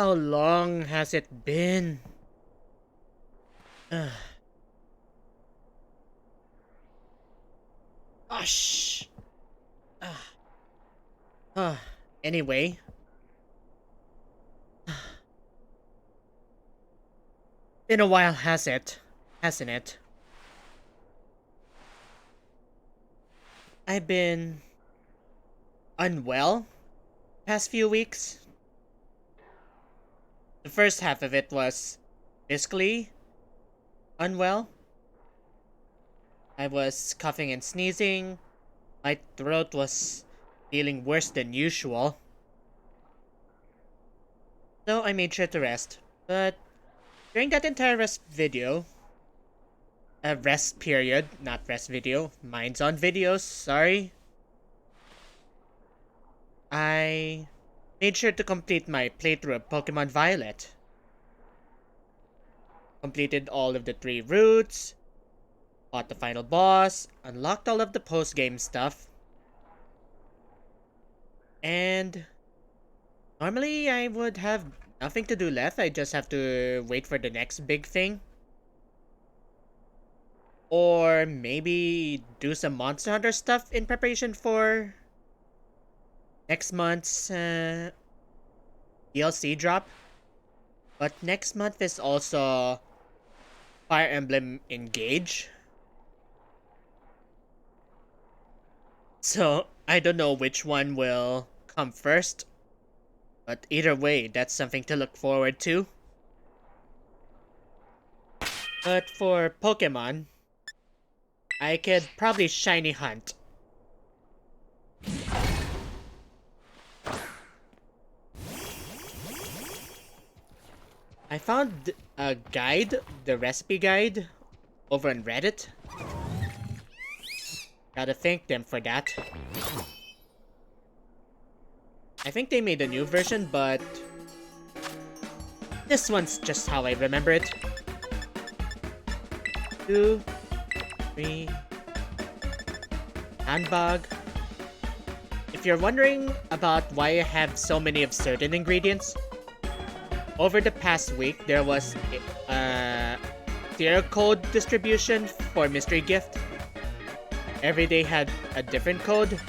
How long has it been? Ugh. Gosh. Ah. Ah. Anyway. Been a while, has it? Hasn't it? I've been unwell past few weeks. The first half of it was physically unwell. I was coughing and sneezing. My throat was feeling worse than usual. So I made sure to rest. But during that entire rest period, not rest video, mine's on videos, sorry. I made sure to complete my playthrough of Pokemon Violet. Completed all of the 3 routes, fought the final boss, unlocked all of the post-game stuff. And normally I would have nothing to do left. I just have to wait for the next big thing. Or maybe do some Monster Hunter stuff in preparation for next month's DLC drop. But next month is also Fire Emblem Engage. So I don't know which one will come first. But either way, that's something to look forward to. But for Pokemon, I could probably shiny hunt. I found a guide, the recipe guide, over on Reddit. Gotta thank them for that. I think they made a new version, but this one's just how I remember it. 2, 3, handbag. If you're wondering about why I have so many of certain ingredients, over the past week there was a tier code distribution for Mystery Gift. Every day had a different code.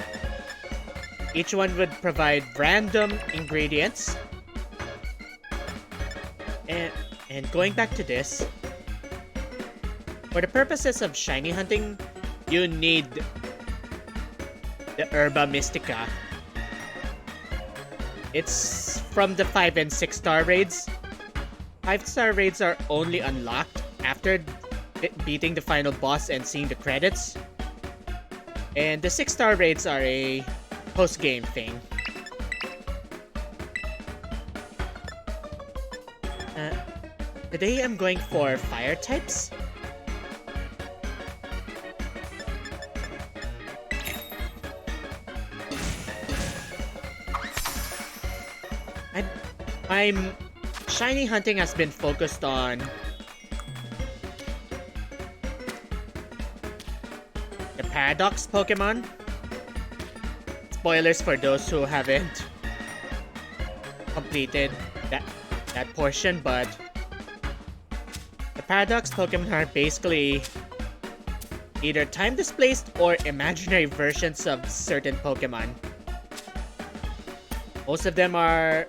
Each one would provide random ingredients. And going back to this, for the purposes of shiny hunting, you need the Herba Mystica. It's from the 5 and 6 star raids. 5-star raids are only unlocked after beating the final boss and seeing the credits. And the 6-star raids are a post-game thing. Today I'm going for fire types. I'm shiny hunting has been focused on the Paradox Pokemon. Spoilers for those who haven't completed that portion, but the Paradox Pokemon are basically either time displaced or imaginary versions of certain Pokemon. Most of them are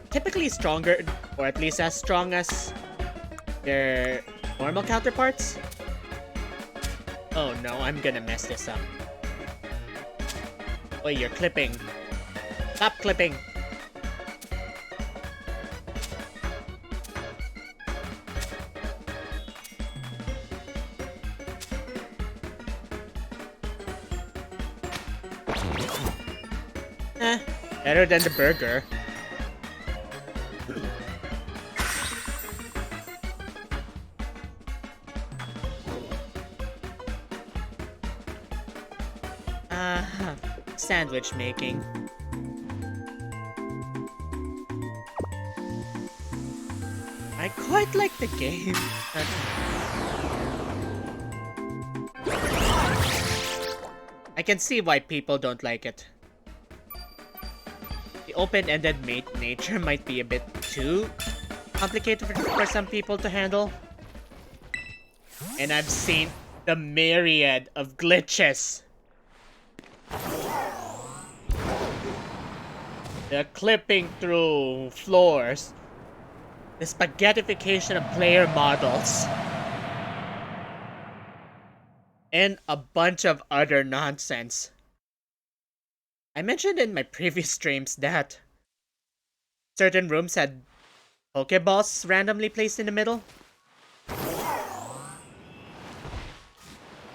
typically stronger, or at least as strong as their normal counterparts. Oh no, I'm gonna mess this up. Oh, you're clipping. Stop clipping. Better than the burger. Sandwich making. I quite like the game. I can see why people don't like it. the open-ended nature might be a bit too complicated for some people to handle. And I've seen the myriad of glitches. The clipping through floors. The spaghettification of player models. And a bunch of other nonsense. I mentioned in my previous streams that certain rooms had Pokeballs randomly placed in the middle.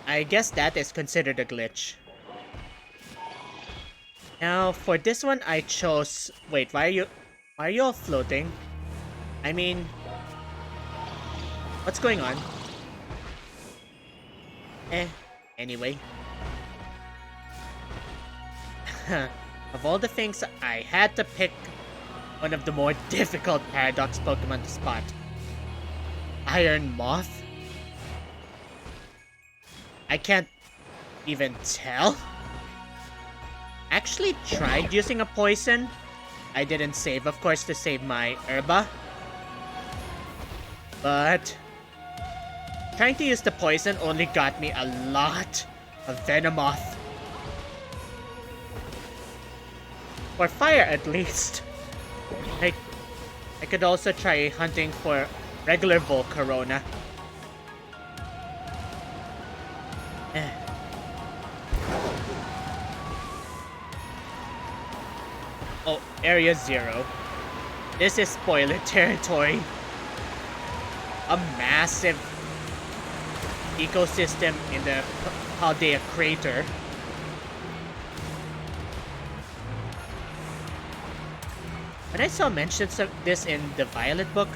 I guess that is considered a glitch. Now, for this one, I chose... Wait, why are you all floating? I mean... What's going on? Anyway. Of all the things, I had to pick one of the more difficult Paradox Pokemon to spot. Iron Moth? I can't even tell. Actually tried using a poison. I didn't save, of course, to save my Herba. But trying to use the poison only got me a lot of Venomoth. For fire, at least. I could also try hunting for regular Volcarona. Oh, Area 0. This is spoiler territory. A massive ecosystem in the Paldea crater. When I saw mentions of this in the Violet book,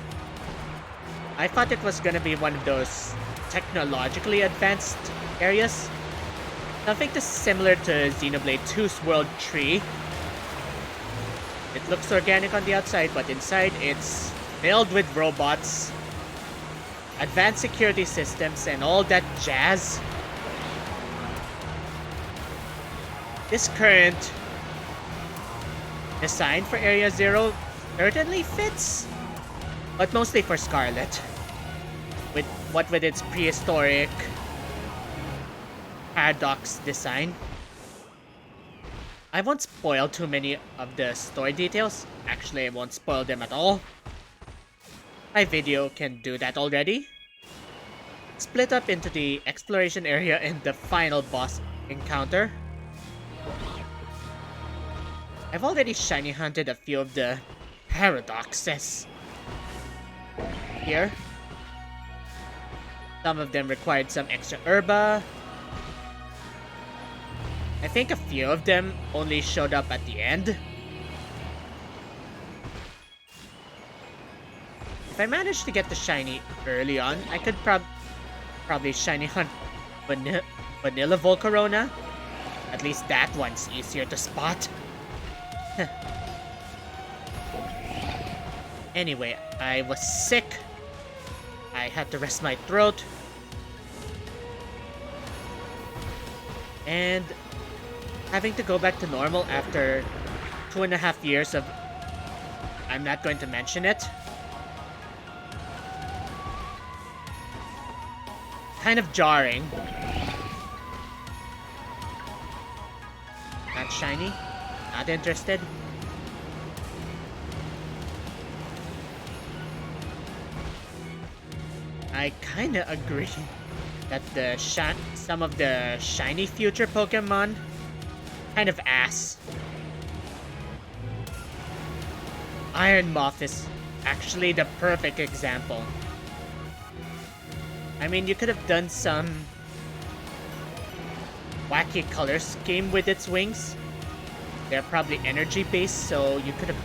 I thought it was gonna be one of those technologically advanced areas. Something similar to Xenoblade 2's World Tree. It looks organic on the outside, but inside it's filled with robots, advanced security systems, and all that jazz. This current design for Area 0 certainly fits, but mostly for Scarlet. With its prehistoric Paradox design. I won't spoil too many of the story details. Actually, I won't spoil them at all. My video can do that already. Split up into the exploration area and the final boss encounter. I've already shiny hunted a few of the paradoxes here. Some of them required some extra herba. I think a few of them only showed up at the end. If I managed to get the shiny early on, I could probably shiny hunt Vanilla Volcarona. At least that one's easier to spot. Anyway, I was sick. I had to rest my throat. And having to go back to normal after 2.5 years of... I'm not going to mention it. Kind of jarring. Not shiny. Not interested. I kinda agree that some of the shiny future Pokemon kind of ass. Iron Moth is actually the perfect example. I mean, you could have done some wacky color scheme with its wings. They're probably energy based, so you could have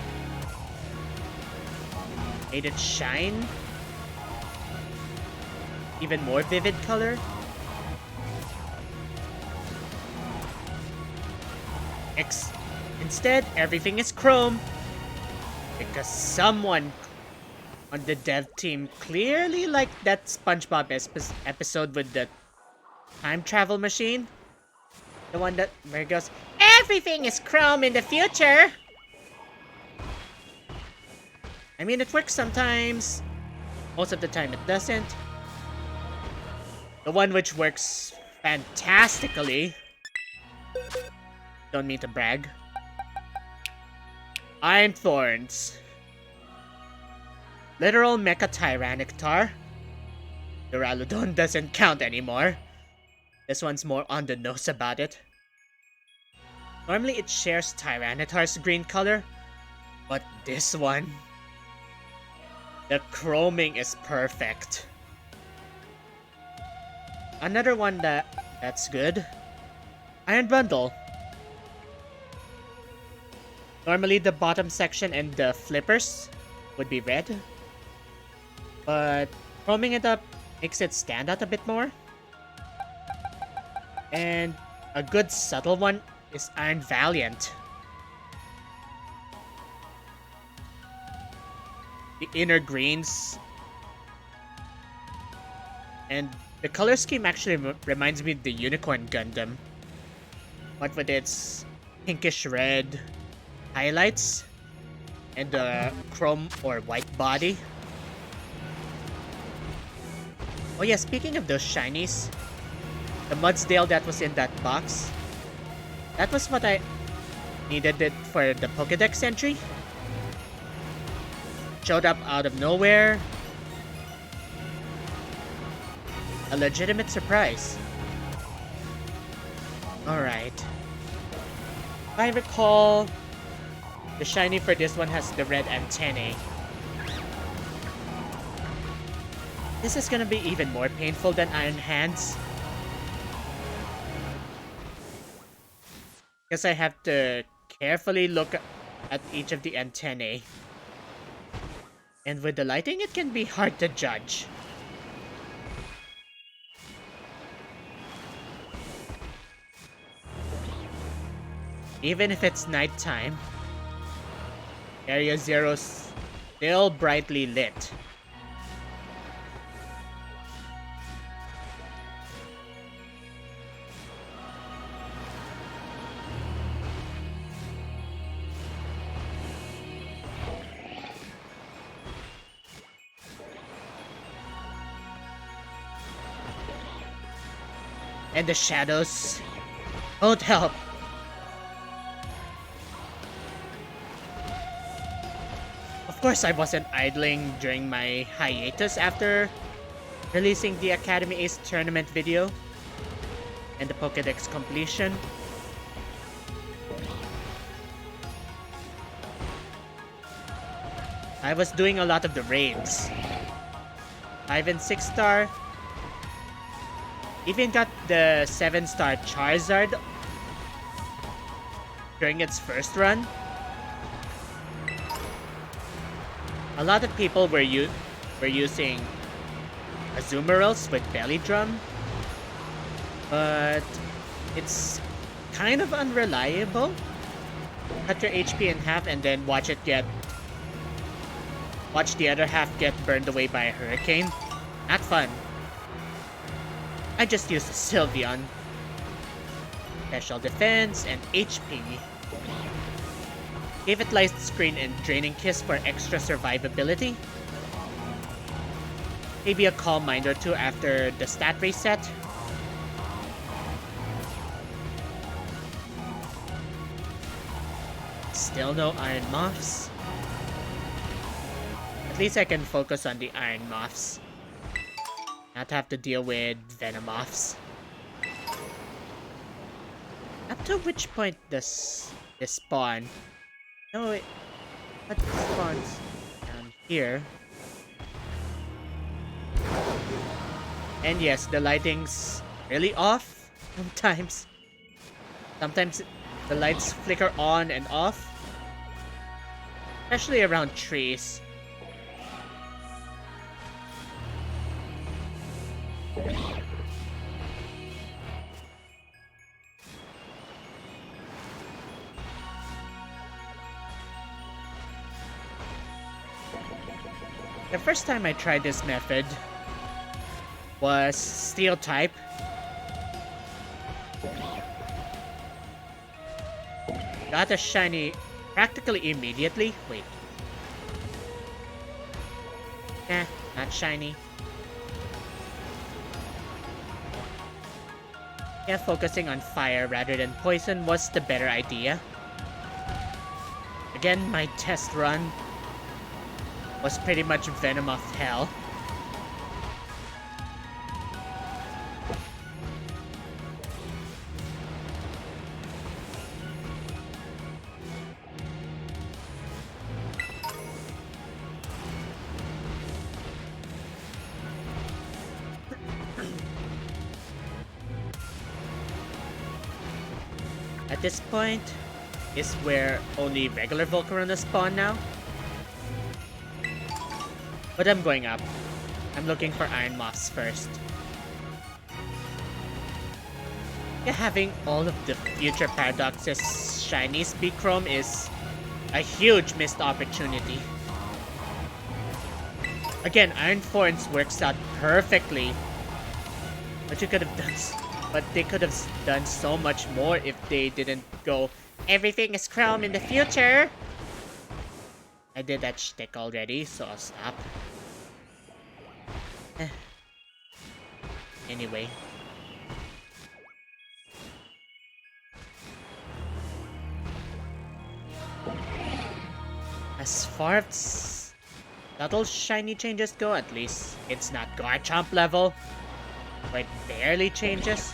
made it shine even more vivid color. Instead, everything is chrome because someone on the dev team clearly liked that SpongeBob episode with the time travel machine. The one where it goes, everything is chrome in the future. I mean, it works sometimes. Most of the time it doesn't. The one which works fantastically, don't mean to brag, Iron Thorns. Literal Mecha Tyranitar. Duraludon doesn't count anymore. This one's more on the nose about it. Normally it shares Tyranitar's green color, but this one, the chroming is perfect. Another one that's good, Iron Bundle. Normally the bottom section and the flippers would be red, but chroming it up makes it stand out a bit more. And a good subtle one is Iron Valiant. The inner greens and the color scheme actually reminds me of the Unicorn Gundam, what with its pinkish red highlights and the chrome or white body. Oh yeah, speaking of those shinies, the Mudsdale that was in that box, that was what I needed it for the Pokédex entry. Showed up out of nowhere. A legitimate surprise. Alright. If I recall, the shiny for this one has the red antennae. This is gonna be even more painful than Iron Hands, because I have to carefully look at each of the antennae. And with the lighting, it can be hard to judge. Even if it's nighttime, Area Zero's still brightly lit. And the shadows won't help. Of course, I wasn't idling during my hiatus after releasing the Academy Ace tournament video and the Pokédex completion. I was doing a lot of the raids. 5 and 6 star. Even got the 7-star Charizard during its first run. A lot of people were using Azumarill with Belly Drum, but it's kind of unreliable. Cut your HP in half and then watch the other half get burned away by a hurricane. Not fun. I just used Sylveon. Special defense and HP. Gave it Light Screen and Draining Kiss for extra survivability. Maybe a Calm Mind or two after the stat reset. Still no Iron Moths. At least I can focus on the Iron Moths. Not have to deal with Venomoths. Up to which point does this spawn? No, it spawns down here. And yes, the lighting's really off sometimes. Sometimes the lights flicker on and off. Especially around trees. The first time I tried this method was Steel type. Got a shiny practically immediately. Wait. Eh, not shiny. Yeah, focusing on fire rather than poison was the better idea. Again, my test run was pretty much Venom of Hell. At this point, is where only regular Volcarona spawn now. But I'm going up. I'm looking for Iron Moths first. Yeah, having all of the future Paradoxes shinies be Chrome is a huge missed opportunity. Again, Iron Thorns works out perfectly. But they could have done so much more if they didn't go, everything is Chrome in the future. I did that shtick already, so I'll stop. Anyway. As far as subtle shiny changes go, at least it's not Garchomp level, where it barely changes.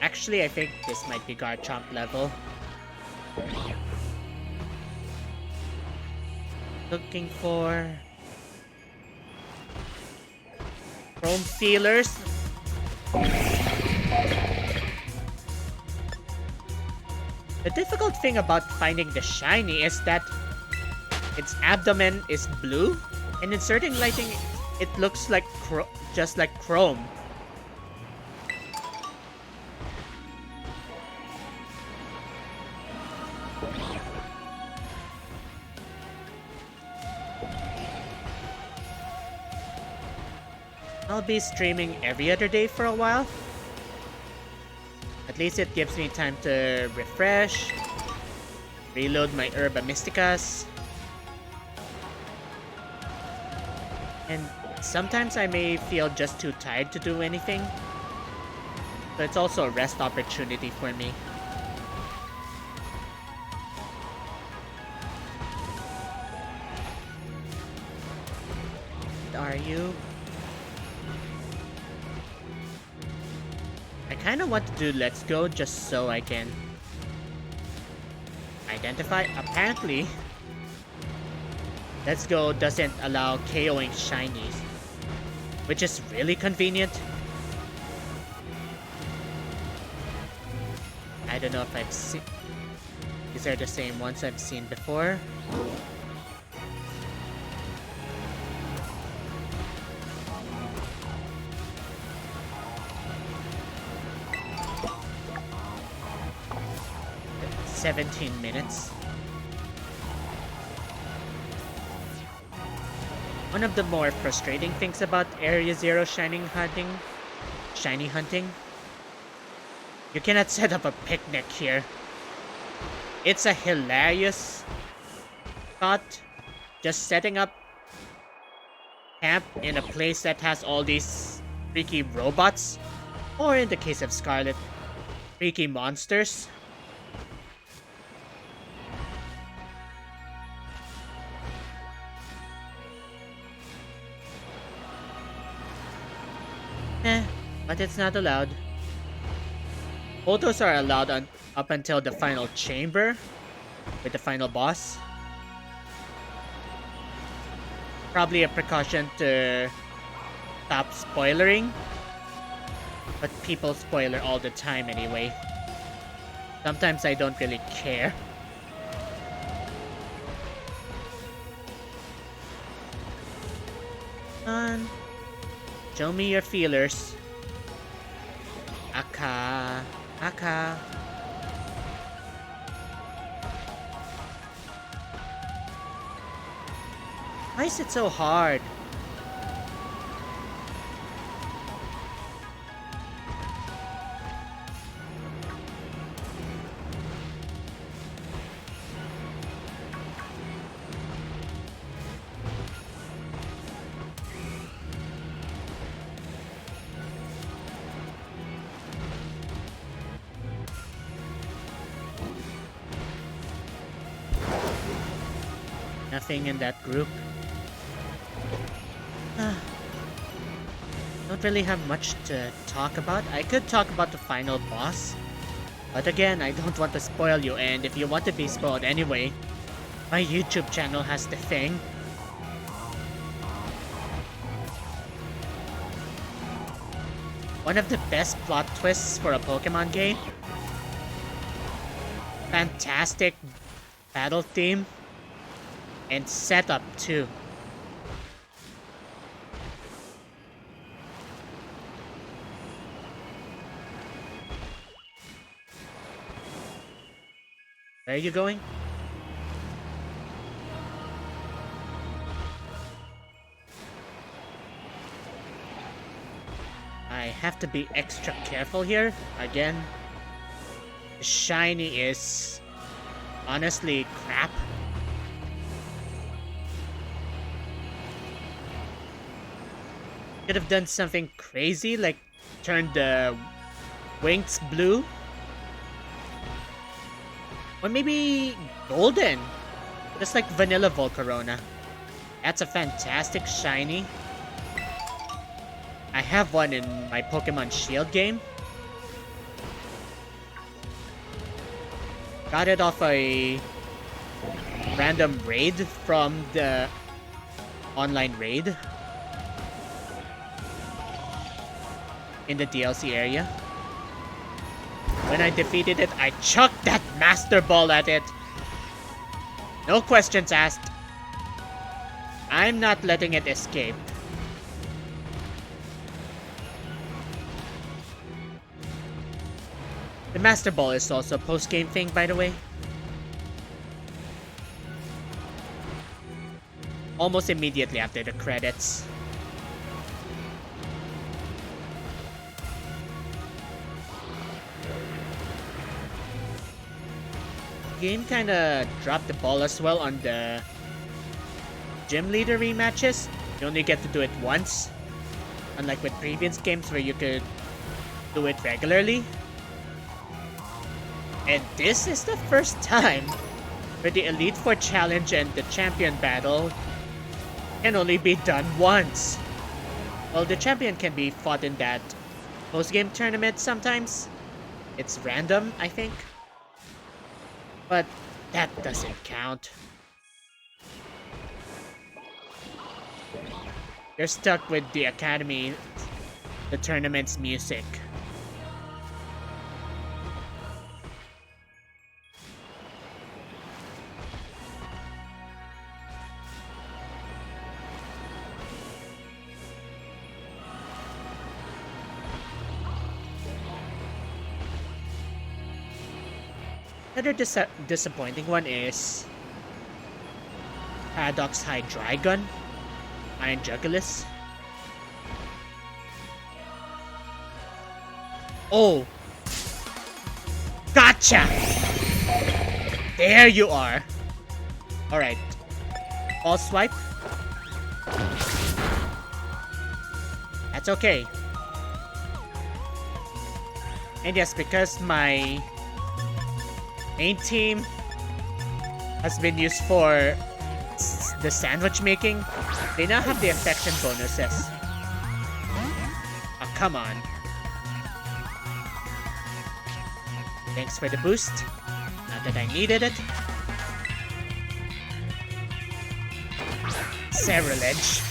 Actually, I think this might be Garchomp level. Looking for Chrome Feelers. The difficult thing about finding the shiny is that its abdomen is blue, and in certain lighting, it looks like just like Chrome. I'll be streaming every other day for a while. At least it gives me time to refresh, reload my Herba Mysticas, and sometimes I may feel just too tired to do anything, so it's also a rest opportunity for me. Are you? I kinda want to do Let's Go just so I can identify. Apparently, Let's Go doesn't allow KOing shinies, which is really convenient. I don't know if I've seen... These are the same ones I've seen before. "17 minutes. One of the more frustrating things about Area Zero shiny hunting, you cannot set up a picnic here. It's a hilarious thought, just setting up camp in a place that has all these freaky robots, or in the case of Scarlet, freaky monsters. But it's not allowed. Photos are allowed up until the final chamber with the final boss. Probably a precaution to stop spoilering, but people spoiler all the time anyway. Sometimes I don't really care. Show me your feelers. Aka. Aka. Why is it so hard? nothing in that group. Don't really have much to talk about. I could talk about the final boss. But again, I don't want to spoil you, and if you want to be spoiled anyway, my YouTube channel has the thing. One of the best plot twists for a Pokemon game. Fantastic battle theme. And setup too. Where are you going? I have to be extra careful here. Again, the shiny is honestly crap. Could have done something crazy like turned the wings blue. Or maybe golden. Just like vanilla Volcarona. That's a fantastic shiny. I have one in my Pokemon Shield game. Got it off a random raid from the online raid. In the DLC area. When I defeated it, I chucked that Master Ball at it. No questions asked. I'm not letting it escape. The Master Ball is also a post-game thing, by the way. Almost immediately after the credits. Game kinda dropped the ball as well on the gym leader rematches. You only get to do it once, unlike with previous games where you could do it regularly. And this is the first time where the Elite Four Challenge and the Champion Battle can only be done once. Well, the Champion can be fought in that post-game tournament sometimes. It's random, I think. But that doesn't count. You're stuck with the Academy, the tournament's music. Another disappointing one is Paradox Hydreigon, Iron Jugulis. Oh! Gotcha! There you are! Alright. Ball swipe. That's okay. And yes, because my main team has been used for the sandwich making, they now have the affection bonuses. Oh, come on. Thanks for the boost. Not that I needed it. Cerulege.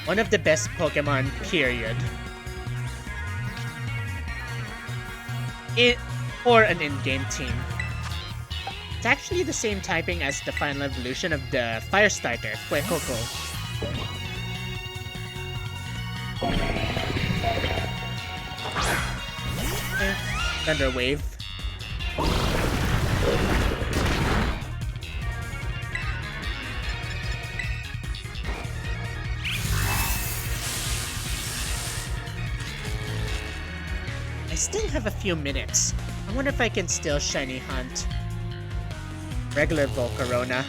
One of the best Pokemon, period. For an in-game team. It's actually the same typing as the final evolution of the fire starter, Fuecoco. Thunder Wave. I still have a few minutes. I wonder if I can still shiny hunt regular Volcarona.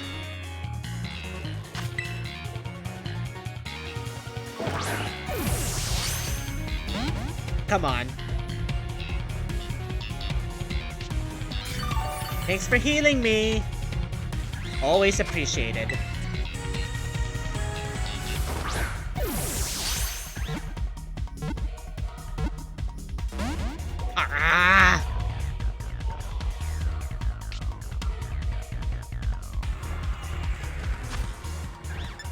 Come on. Thanks for healing me. Always appreciated. Ah!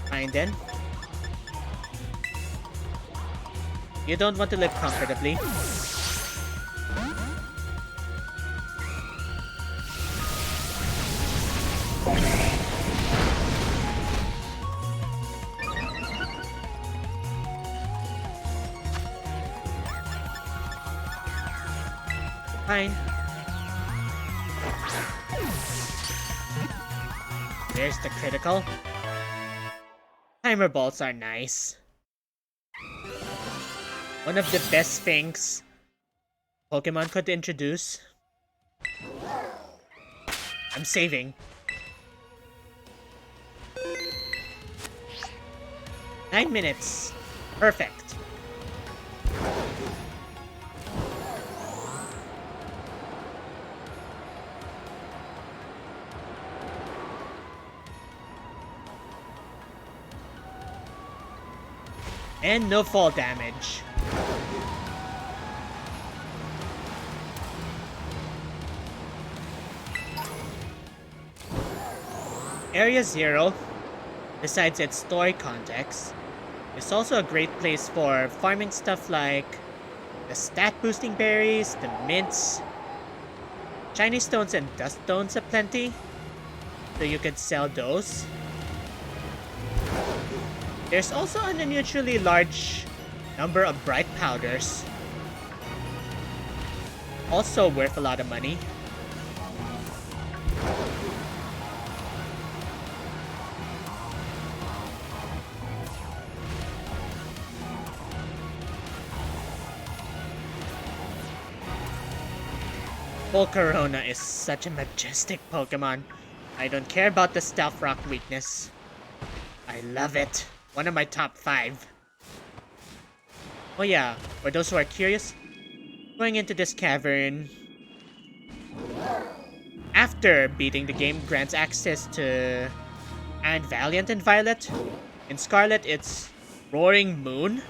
Fine then. You don't want to live comfortably. Fine. There's the critical. Timer balls are nice. One of the best things Pokemon could introduce. I'm saving. 9 minutes. Perfect. And no fall damage. Area 0, besides its story context, is also a great place for farming stuff like the stat boosting berries, the mints, shiny stones and dust stones aplenty, so you could sell those. There's also an unusually large number of bright powders, also worth a lot of money. Volcarona is such a majestic Pokemon. I don't care about the Stealth Rock weakness. I love it. One of my top 5. Oh yeah, for those who are curious, going into this cavern after beating the game grants access to Iron Valiant and Violet. In Scarlet, it's Roaring Moon,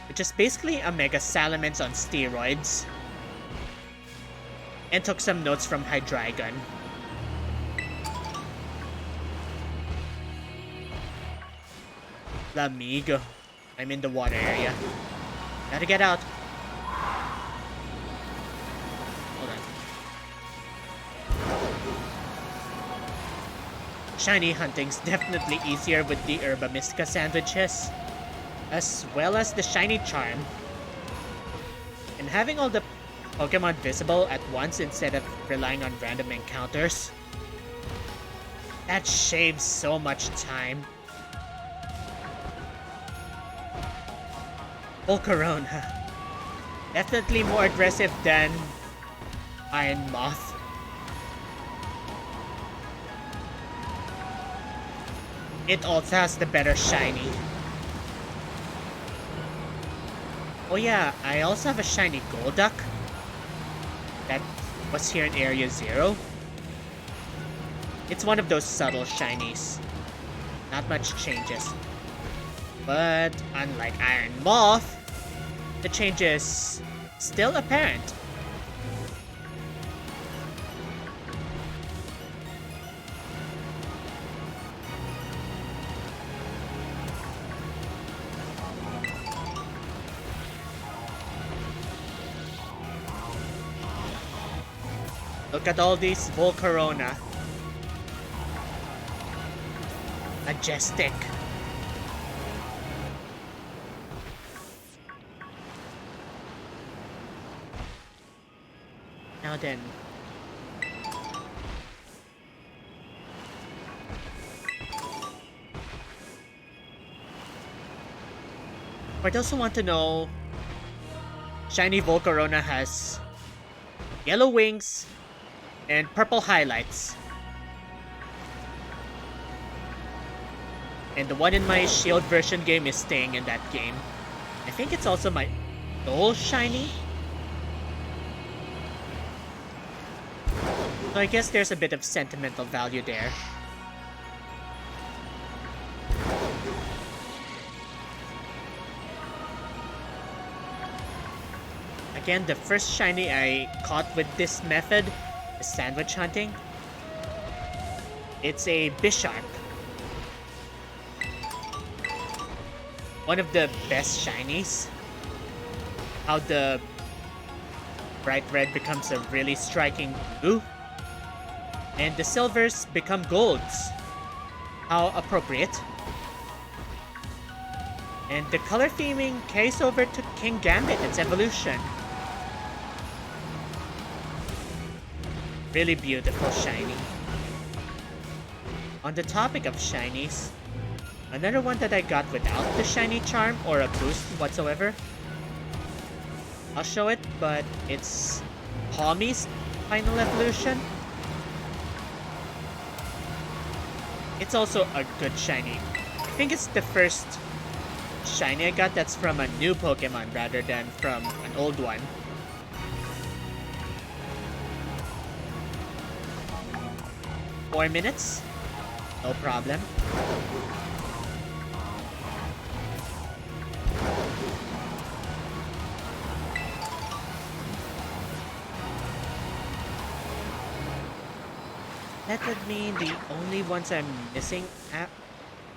which is basically a Mega Salamence on steroids. And took some notes from Hydreigon. Lamigo. I'm in the water area. Gotta get out. Hold on. Shiny hunting's definitely easier with the Herba Mystica sandwiches, as well as the shiny charm. And having all the Pokemon visible at once instead of relying on random encounters, that shaves so much time. Volcarona. Definitely more aggressive than Iron Moth. It also has the better shiny. Oh yeah, I also have a shiny Golduck that was here in Area 0. It's one of those subtle shinies. Not much changes. But unlike Iron Moth, the change is still apparent. Look at all these Volcarona. Majestic. Now then. For those who want to know, shiny Volcarona has yellow wings and purple highlights. And the one in my Shield version game is staying in that game. I think it's also my old shiny. So I guess there's a bit of sentimental value there. Again, the first shiny I caught with this method is sandwich hunting. It's a Bisharp. One of the best shinies. How the bright red becomes a really striking blue. And the silvers become golds. How appropriate. And the color theming carries over to King Gambit, its evolution. Really beautiful shiny. On the topic of shinies, another one that I got without the shiny charm or a boost whatsoever. I'll show it, but it's Palmy's final evolution. It's also a good shiny. I think it's the first shiny I got that's from a new Pokemon rather than from an old one. Four minutes? No problem. That would mean the only ones I'm missing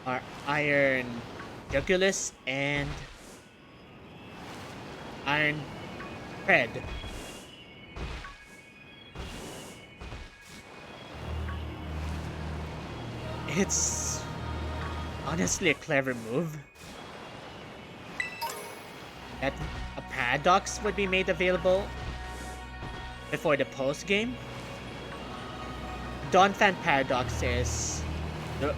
are Iron Jugulis and Iron Tread. It's honestly a clever move. That a Paradox would be made available before the post-game. Donphan Paradox is the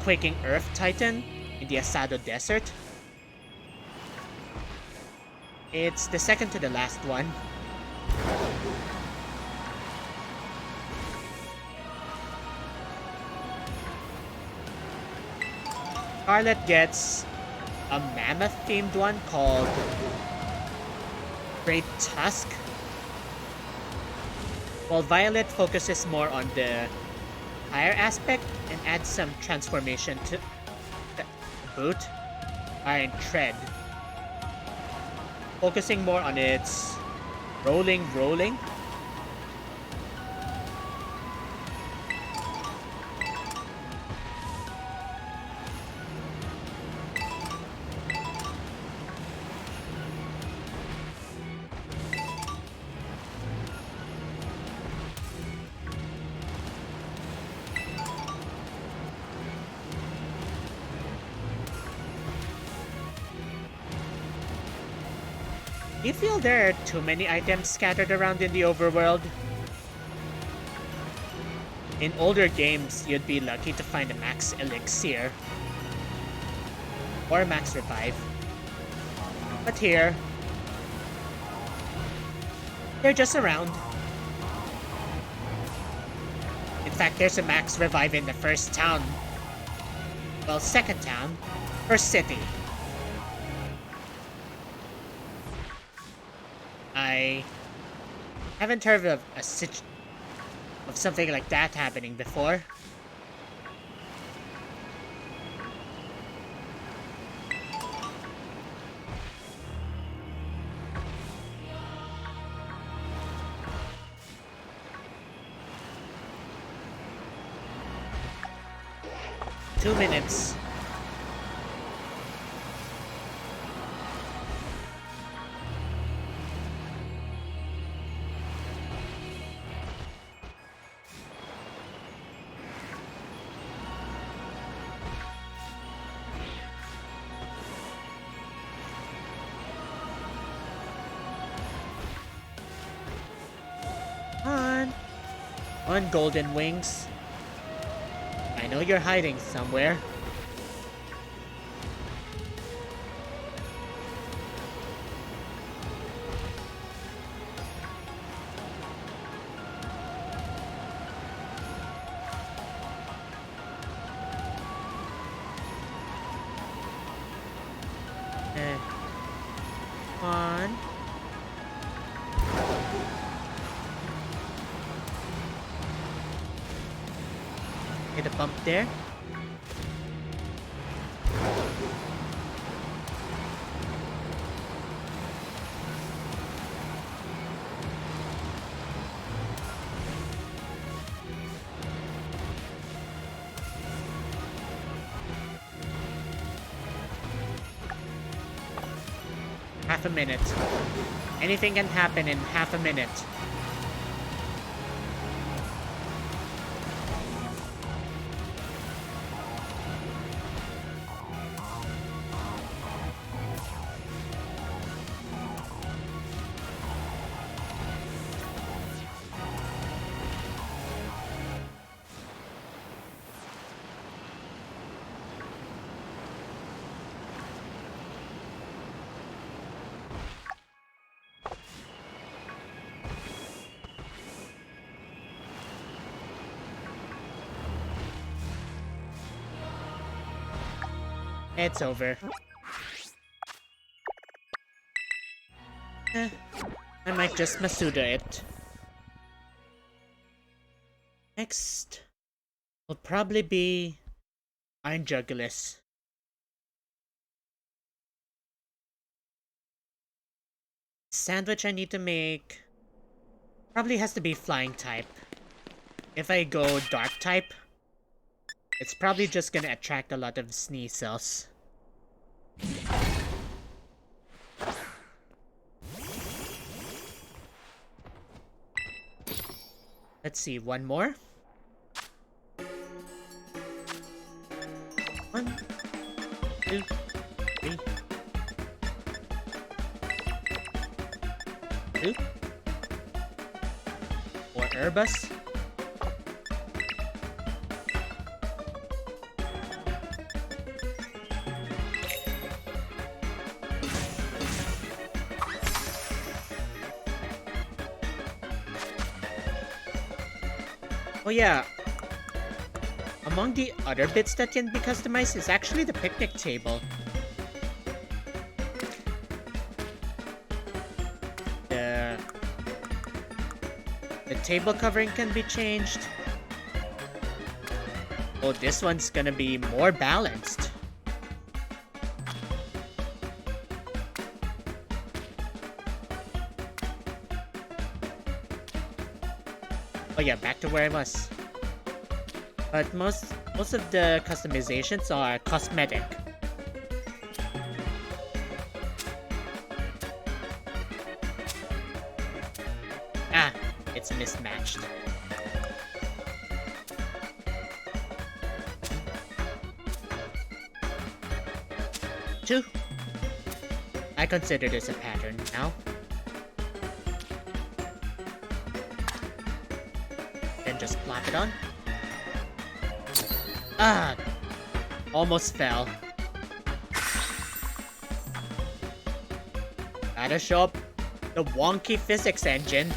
Quaking Earth Titan in the Asado Desert. It's the second to the last one. Scarlet gets a mammoth-themed one called Great Tusk, while Violet focuses more on the higher aspect and adds some transformation to boot. Iron Tread, focusing more on its rolling. 'Do you feel there are too many items scattered around in the overworld? In older games, you'd be lucky to find a max elixir or a max revive. But here, they're just around. In fact, there's a max revive in the first town. Well, second town. First city. I haven't heard of something like that happening before. Two minutes. On Golden Wings. I know you're hiding somewhere. On. Hit a bump there. half a minute. Anything can happen in half a minute. It's over. I might just Masuda it. Next will probably be Iron Jugulis. Sandwich I need to make probably has to be flying type. If I go dark type, it's probably just gonna attract a lot of sneeze cells. Let's see, one more. 1, 2, 3. 2. 4 Herbus. Oh yeah, among the other bits that can be customized is actually the picnic table. The table covering can be changed. Oh, this one's gonna be more balanced. Oh yeah, back to where I was. But most of the customizations are cosmetic. Ah, it's mismatched. Two. I consider this a pattern now. Just plop it on. Ah! Almost fell. Gotta show up the wonky physics engine.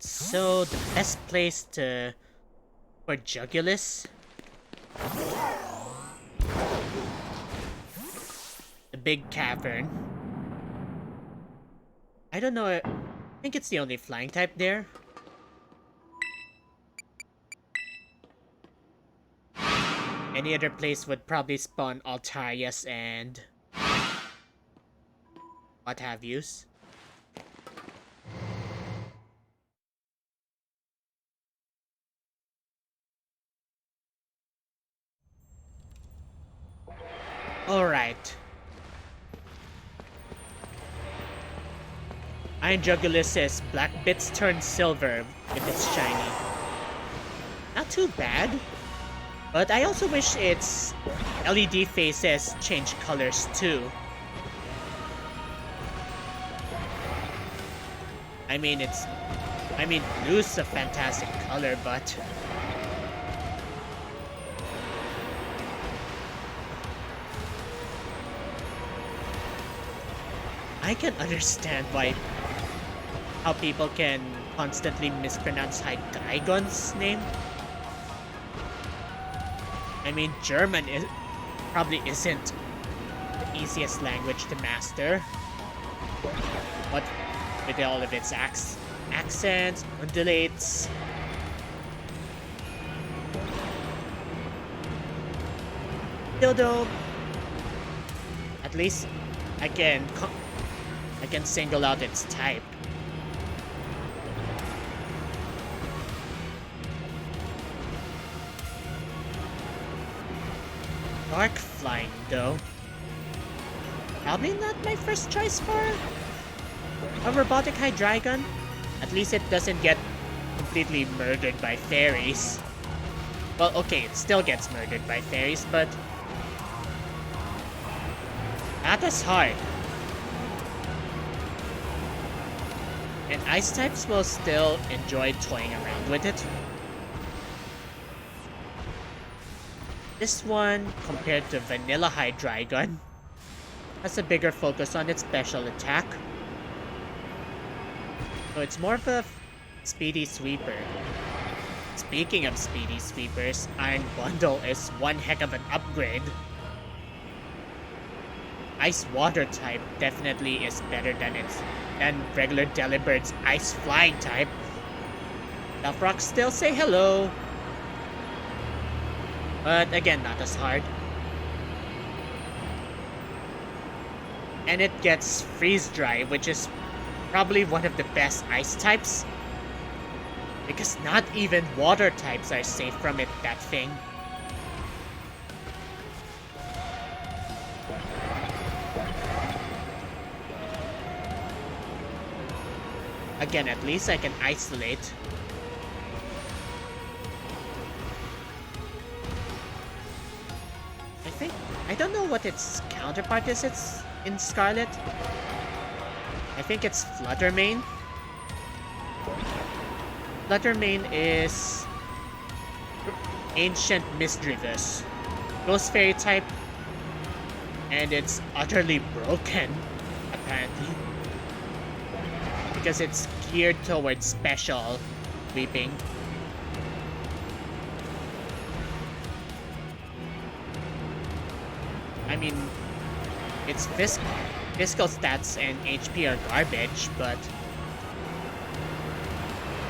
So the best place for Jugulis, the big cavern. I don't know. I think it's the only flying type there. Any other place would probably spawn Altarius and what have yous. Alright. Iron Jugulis says black bits turn silver if it's shiny. Not too bad. But I also wish its LED faces change colors too. I mean blue's a fantastic color, but I can understand how people can constantly mispronounce Hydreigon's name. I mean, German probably isn't the easiest language to master. But with all of its accents, undulates. Still though, at least I can single out its type. Dark flying though. Probably not my first choice for a robotic Hydreigon. At least it doesn't get completely murdered by fairies. Well, okay, it still gets murdered by fairies, but not as hard. And ice types will still enjoy toying around with it. This one, compared to Vanilla Hydreigon, has a bigger focus on its special attack. So it's more of a speedy sweeper. Speaking of speedy sweepers, Iron Bundle is one heck of an upgrade. Ice Water type definitely is better than regular Delibird's Ice Flying type. Duffrock still say hello. But again, not as hard. And it gets Freeze Dry, which is probably one of the best ice types. Because not even water types are safe from that thing. Again, at least I can isolate. I don't know what its counterpart is in Scarlet. I think it's Fluttermane. Fluttermane is Ancient Misdreavus, Ghost Fairy type, and it's utterly broken, apparently. Because it's geared towards special weeping. I mean, its physical stats and HP are garbage, but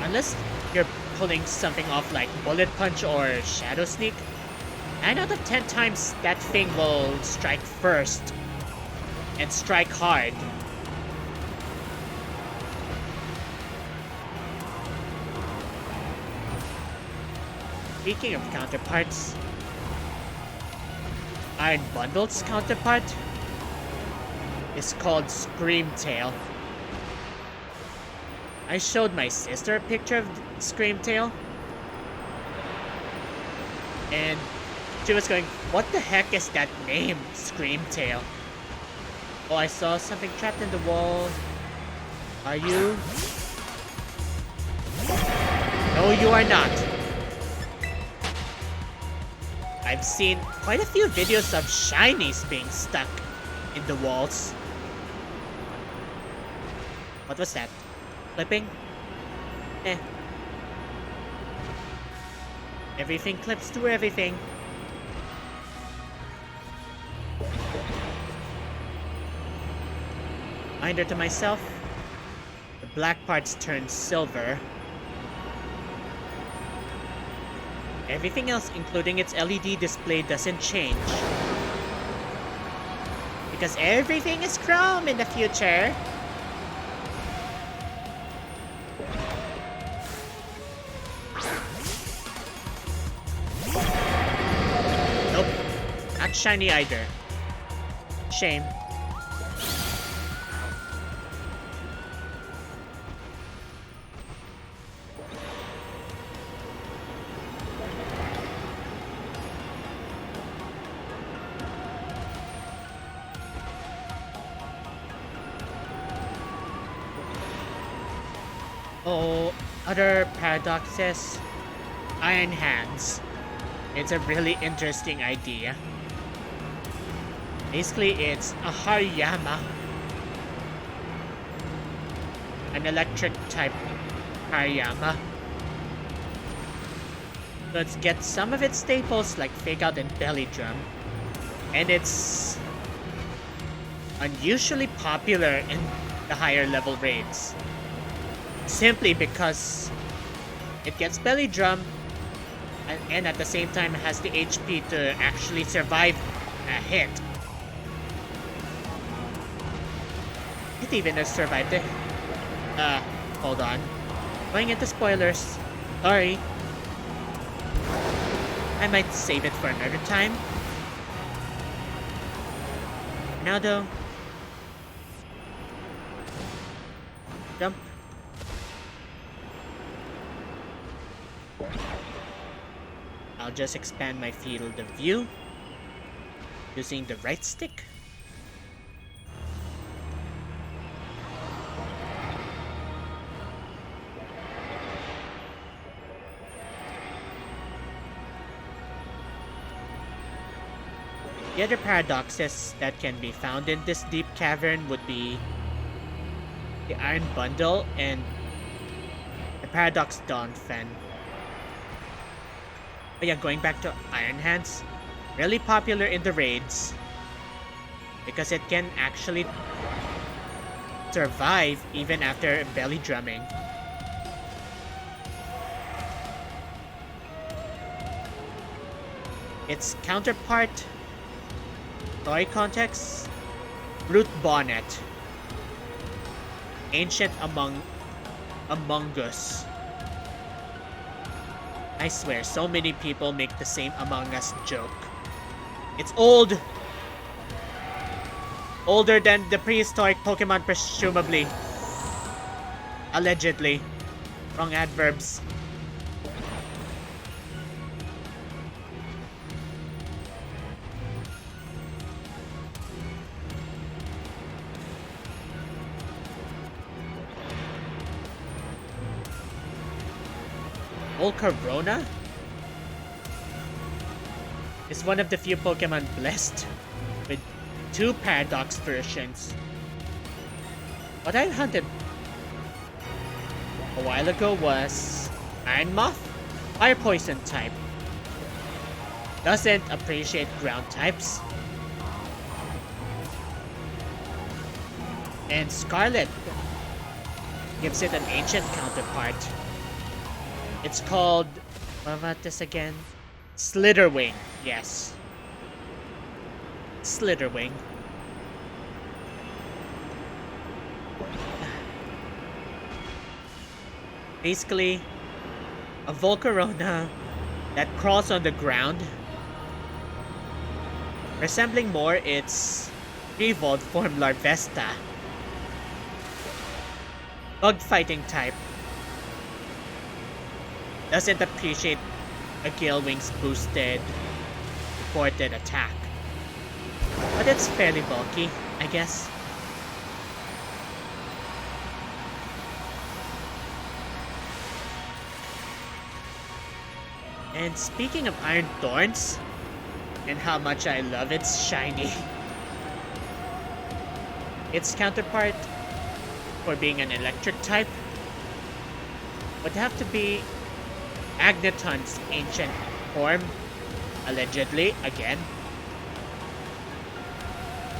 unless you're pulling something off like Bullet Punch or Shadow Sneak, 9 out of 10 times that thing will strike first and strike hard. Speaking of counterparts, Iron Bundle's counterpart is called Screamtail. I showed my sister a picture of Screamtail, and she was going, "What the heck is that name, Screamtail?" Oh, I saw something trapped in the wall. Are you? No, you are not. I've seen quite a few videos of shinies being stuck in the walls. What was that? Clipping? Eh. Everything clips to everything. Reminder to myself, the black parts turn silver. Everything else, including its LED display, doesn't change. Because everything is chrome in the future. Nope. Not shiny either. Shame. Oh, other paradoxes. Iron Hands. It's a really interesting idea. Basically, it's a Hariyama. An electric type Hariyama. Let's get some of its staples like Fake Out and Belly Drum. And it's unusually popular in the higher level raids. Simply because it gets belly drum and at the same time has the HP to actually survive a hit. It even has survived it. Hold on. Going into spoilers. Sorry. I might save it for another time. Now though. Jump. I'll just expand my field of view using the right stick. The other paradoxes that can be found in this deep cavern would be the Iron Bundle and the Paradox Dawn Fen. But yeah, going back to Iron Hands, really popular in the raids because it can actually survive even after belly drumming. Its counterpart, story context, Brute Bonnet, Ancient Among Us. I swear, so many people make the same Among Us joke. It's old! Older than the prehistoric Pokemon, presumably. Allegedly. Wrong adverbs. Volcarona is one of the few Pokemon blessed with 2 Paradox versions. What I hunted a while ago was Iron Moth, Fire Poison type. Doesn't appreciate ground types. And Scarlet gives it an ancient counterpart. It's called, what about this again? Slitherwing, yes. Slitherwing. Basically, a Volcarona that crawls on the ground, resembling more its evolved form Larvesta. Bug fighting type. Doesn't appreciate a Gale Wing's boosted, supported attack. But it's fairly bulky, I guess. And speaking of Iron Thorns, and how much I love its shiny, its counterpart for being an electric type would have to be Agneton's ancient form, allegedly, again.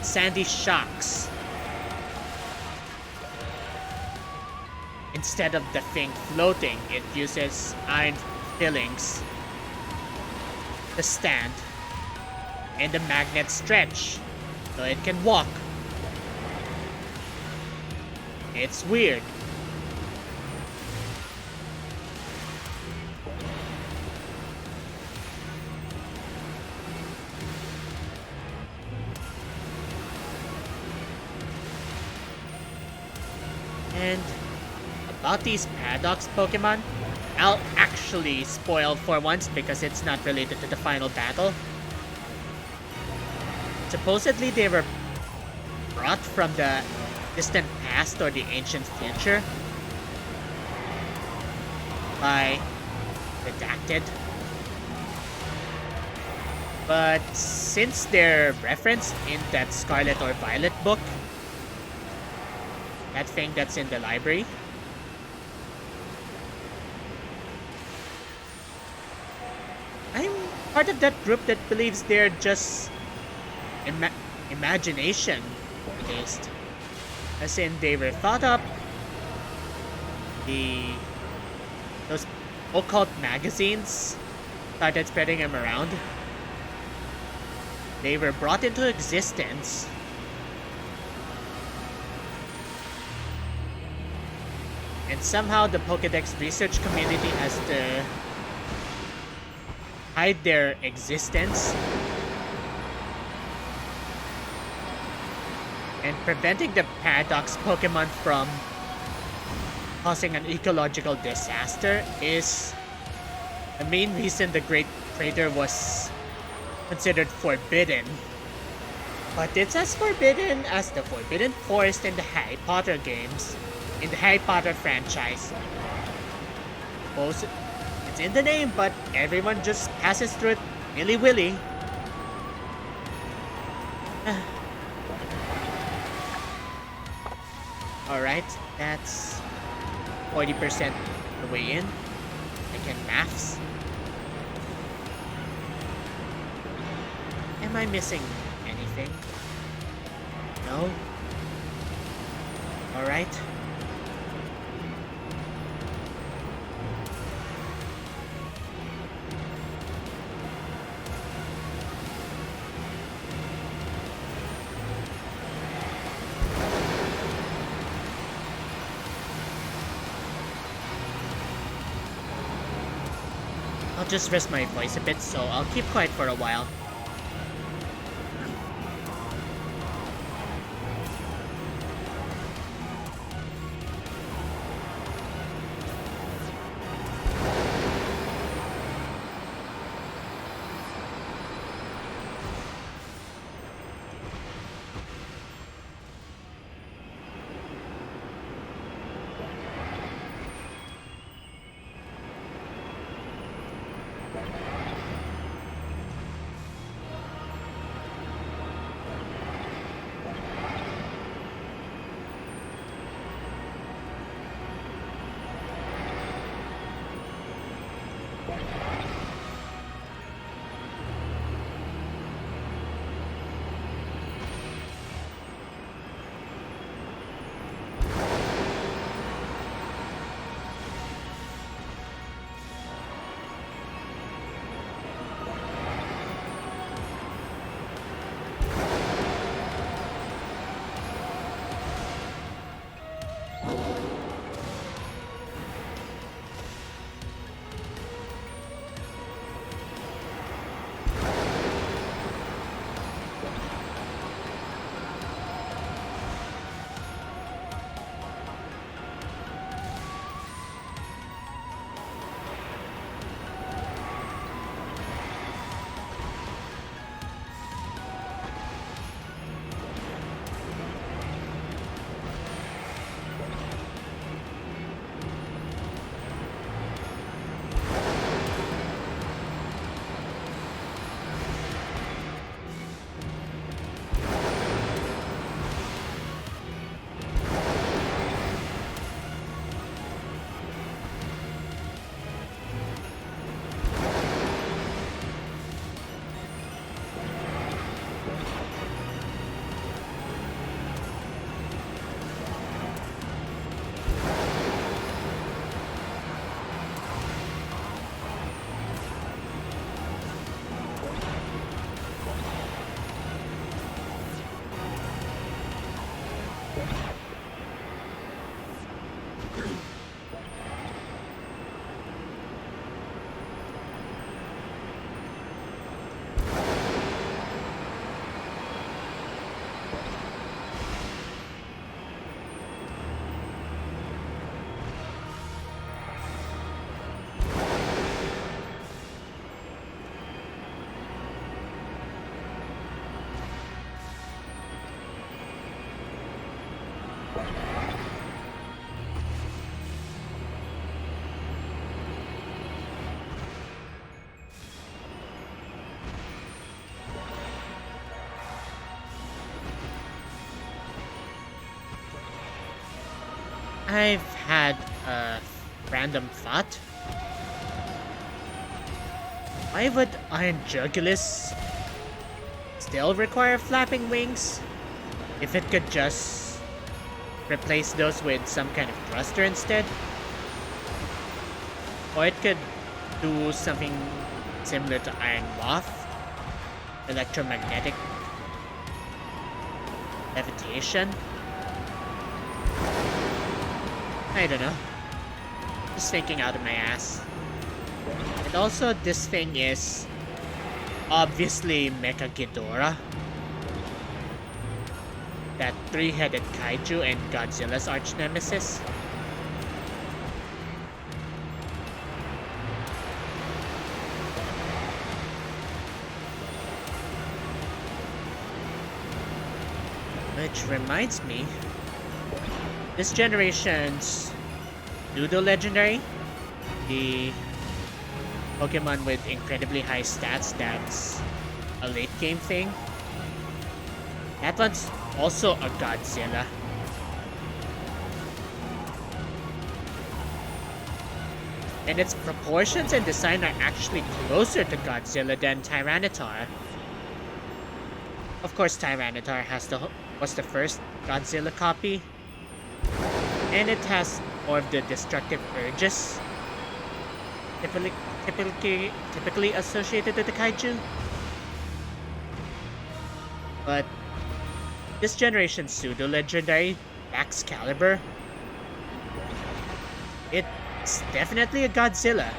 Sandy Shocks. Instead of the thing floating, it uses iron fillings to stand, and the magnet stretch so it can walk. It's weird. And about these Paradox Pokemon, I'll actually spoil for once because it's not related to the final battle. Supposedly they were brought from the distant past or the ancient future by Redacted. But since they're referenced in that Scarlet or Violet book, that thing that's in the library, I'm part of that group that believes they're just imagination based. As in, they were thought up. Those occult magazines started spreading them around. They were brought into existence. And somehow the Pokédex research community has to hide their existence. And preventing the Paradox Pokemon from causing an ecological disaster is the main reason the Great Crater was considered forbidden. But it's as forbidden as the Forbidden Forest in the Harry Potter games, in the Harry Potter franchise. Suppose it's in the name, but everyone just passes through it willy-willy. Alright, that's 40% the way in. I can maths. Am I missing anything? No? Alright. I'll just rest my voice a bit, so I'll keep quiet for a while. I've had a random thought. Why would Iron Jugulus still require flapping wings if it could just replace those with some kind of thruster instead. Or it could do something similar to Iron Moth, electromagnetic levitation. I don't know. Just thinking out of my ass. And also, this thing is obviously Mecha Ghidorah, that three-headed kaiju and Godzilla's arch-nemesis. Which reminds me, this generation's pseudo-legendary, the Pokemon with incredibly high stats that's a late game thing, that one's also a Godzilla. And its proportions and design are actually closer to Godzilla than Tyranitar. Of course, Tyranitar was the first Godzilla copy, and it has more of the destructive urges typically associated with the kaiju. But this generation's pseudo-legendary, Excalibur, it's definitely a Godzilla.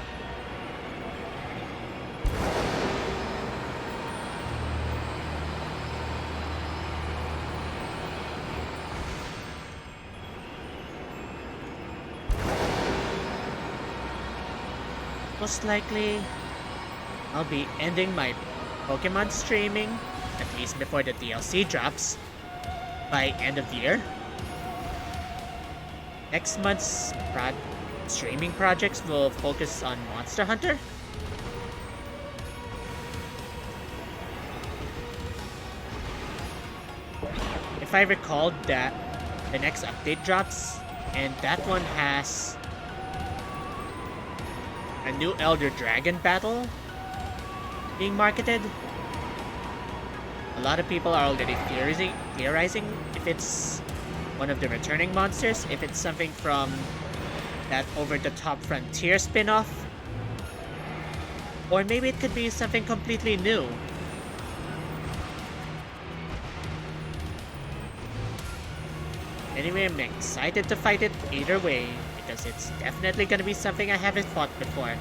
Most likely, I'll be ending my Pokemon streaming, at least before the DLC drops, by end of year. Next month's streaming projects will focus on Monster Hunter. If I recall, that the next update drops, and that one has a new Elder Dragon battle being marketed. A lot of people are already theorizing if it's one of the returning monsters, if it's something from that over-the-top Frontier spin-off, or maybe it could be something completely new. Anyway, I'm excited to fight it either way, because it's definitely gonna be something I haven't fought before.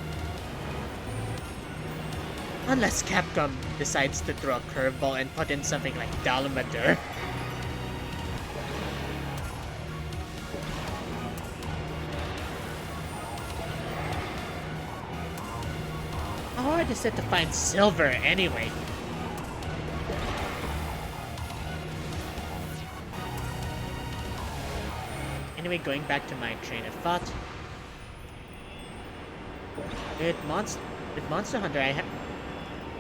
Unless Capcom decides to throw a curveball and put in something like Dalmadur. How hard is it to find silver anyway? Anyway, going back to my train of thought. With Monster Hunter,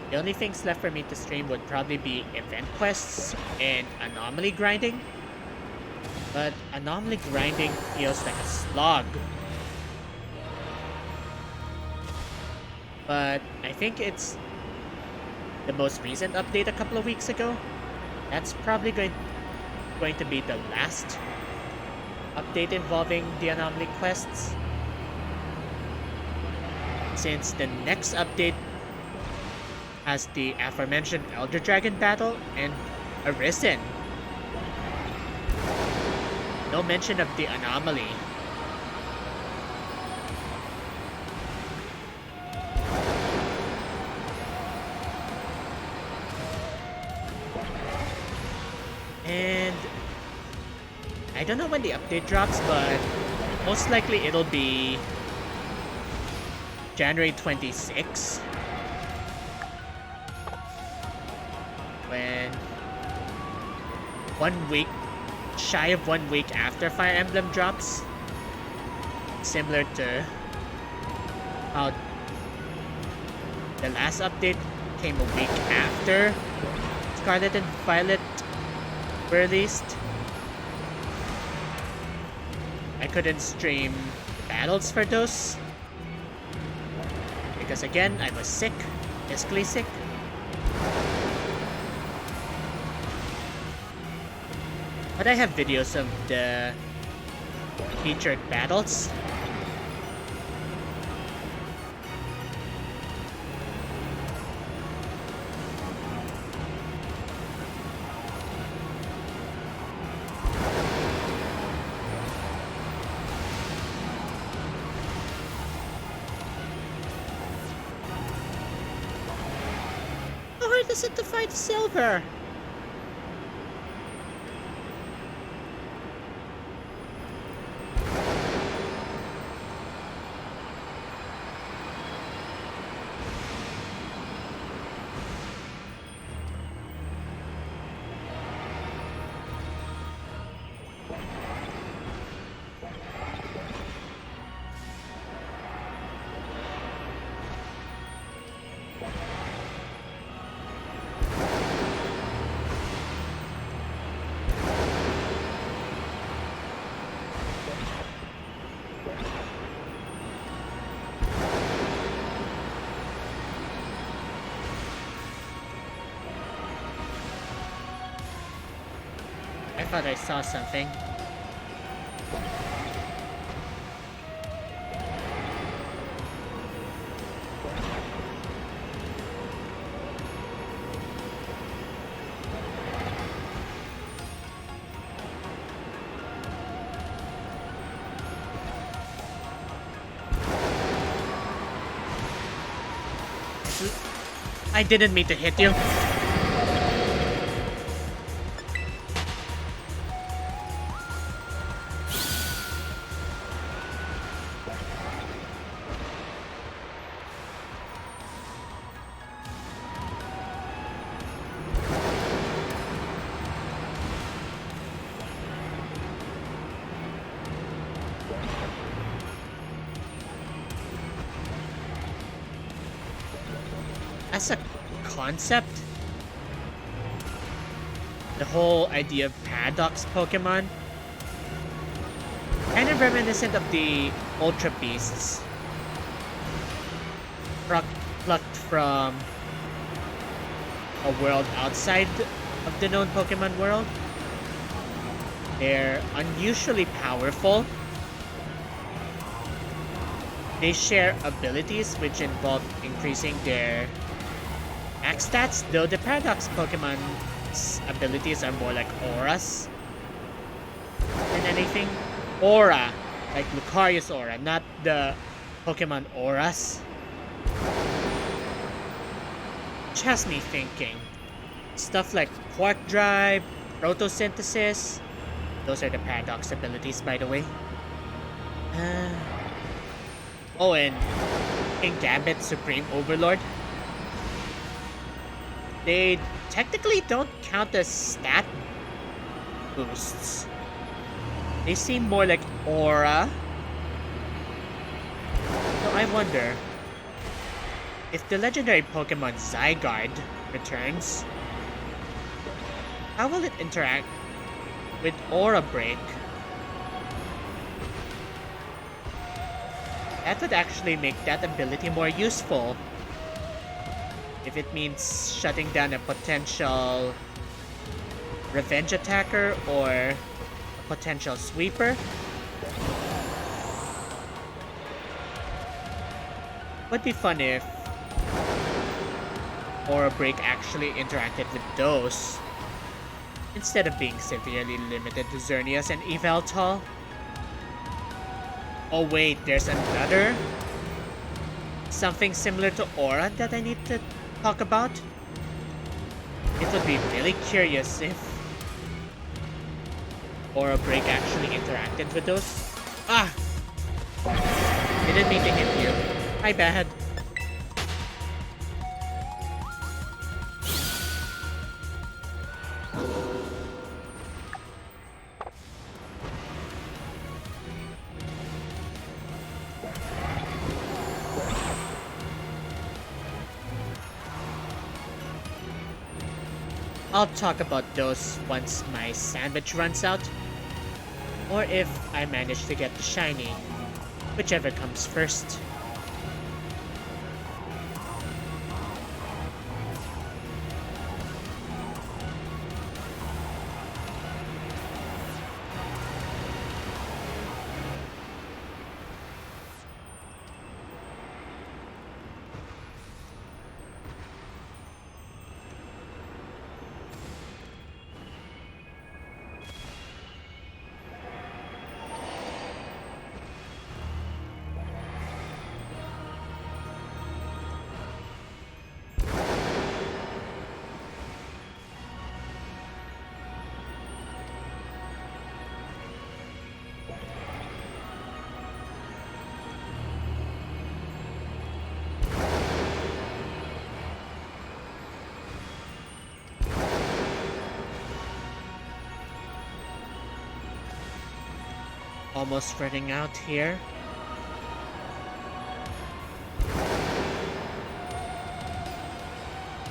the only things left for me to stream would probably be event quests and anomaly grinding. But anomaly grinding feels like a slog. But I think it's the most recent update a couple of weeks ago. That's probably going to be the last update involving the anomaly quests, since the next update has the aforementioned Elder Dragon battle and Arisen. No mention of the anomaly. And I don't know when the update drops, but most likely it'll be January 26th. When shy of 1 week after Fire Emblem drops. Similar to how the last update came a week after Scarlet and Violet were released. I couldn't stream battles for those because again, I was sick, physically sick. But I have videos of the featured battles. How hard is it to fight Silver? I thought I saw something. I didn't mean to hit you. As a concept, the whole idea of paradox Pokemon, kind of reminiscent of the Ultra Beasts plucked from a world outside of the known Pokemon world. They're unusually powerful. They share abilities which involve increasing their max stats, though the Paradox Pokemon's abilities are more like auras than anything. Aura, like Lucario's aura, not the Pokemon auras. Which has me thinking. Stuff like Quark Drive, Photosynthesis, those are the Paradox abilities, by the way. Oh, and King Gambit, Supreme Overlord. They technically don't count as stat boosts. They seem more like aura. So I wonder, if the legendary Pokemon Zygarde returns, how will it interact with Aura Break? That would actually make that ability more useful. If it means shutting down a potential revenge attacker or a potential sweeper. Would be fun if Aura Break actually interacted with those, instead of being severely limited to Xerneas and Yveltal. Oh wait, there's another something similar to Aura that I need to talk about. It would be really curious if Aura Break actually interacted with those. Ah! Didn't mean to hit you. My bad. I'll talk about those once my sandwich runs out, or if I manage to get the shiny, whichever comes first. Almost running out here.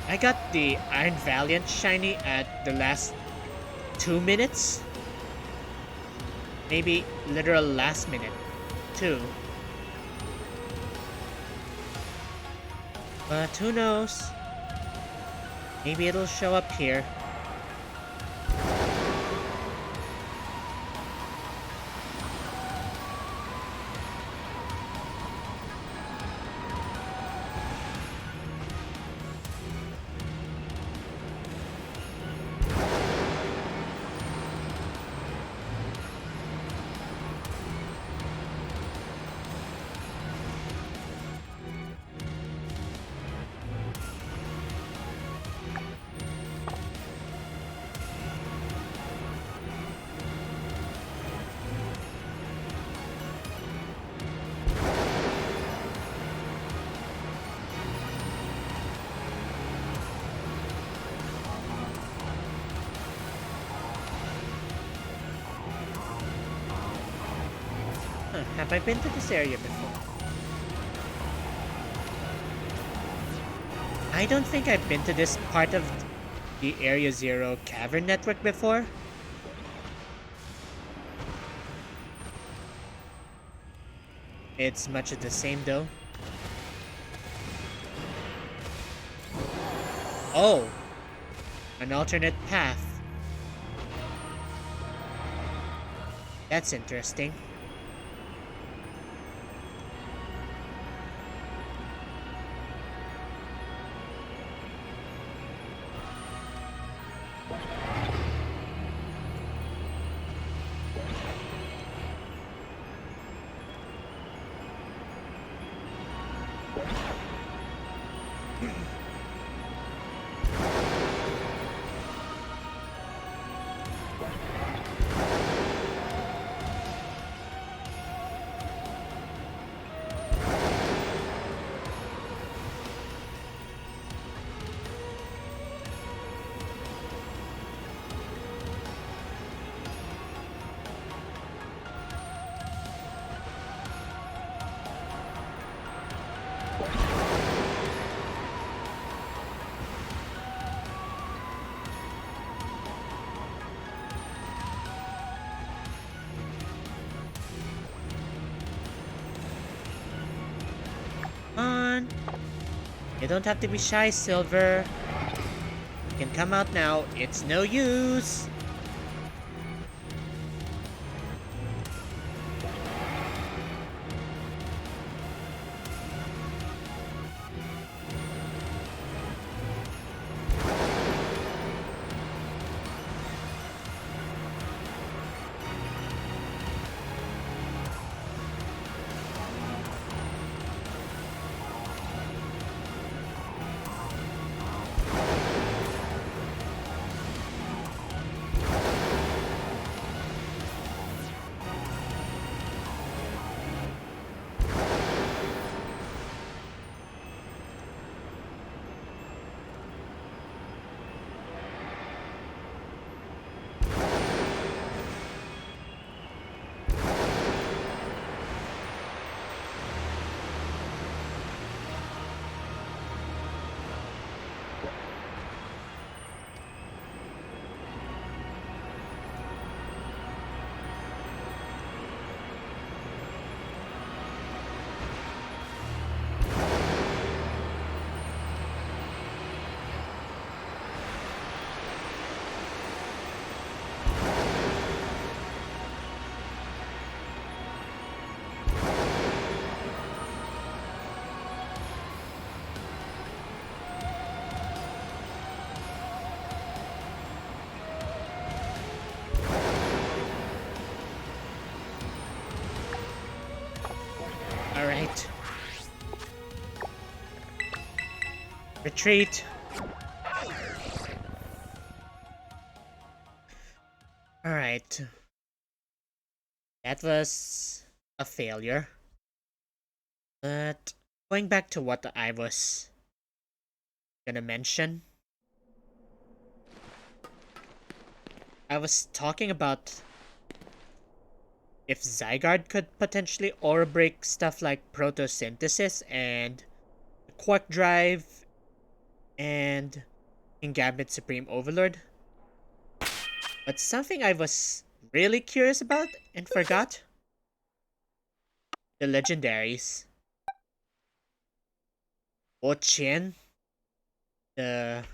I got the Iron Valiant shiny at the last 2 minutes. Maybe literal last minute, too. But who knows? Maybe it'll show up here. Have I been to this area before? I don't think I've been to this part of the Area Zero cavern network before. It's much of the same though. Oh! An alternate path. That's interesting. On. You don't have to be shy, Silver. You can come out now. It's no use. Alright. Retreat. Alright. That was a failure. But going back to what I was gonna mention. I was talking about if Zygarde could potentially aura break stuff like photosynthesis and quark drive and Gambit Supreme Overlord. But something I was really curious about and forgot: the legendaries. Ochien, the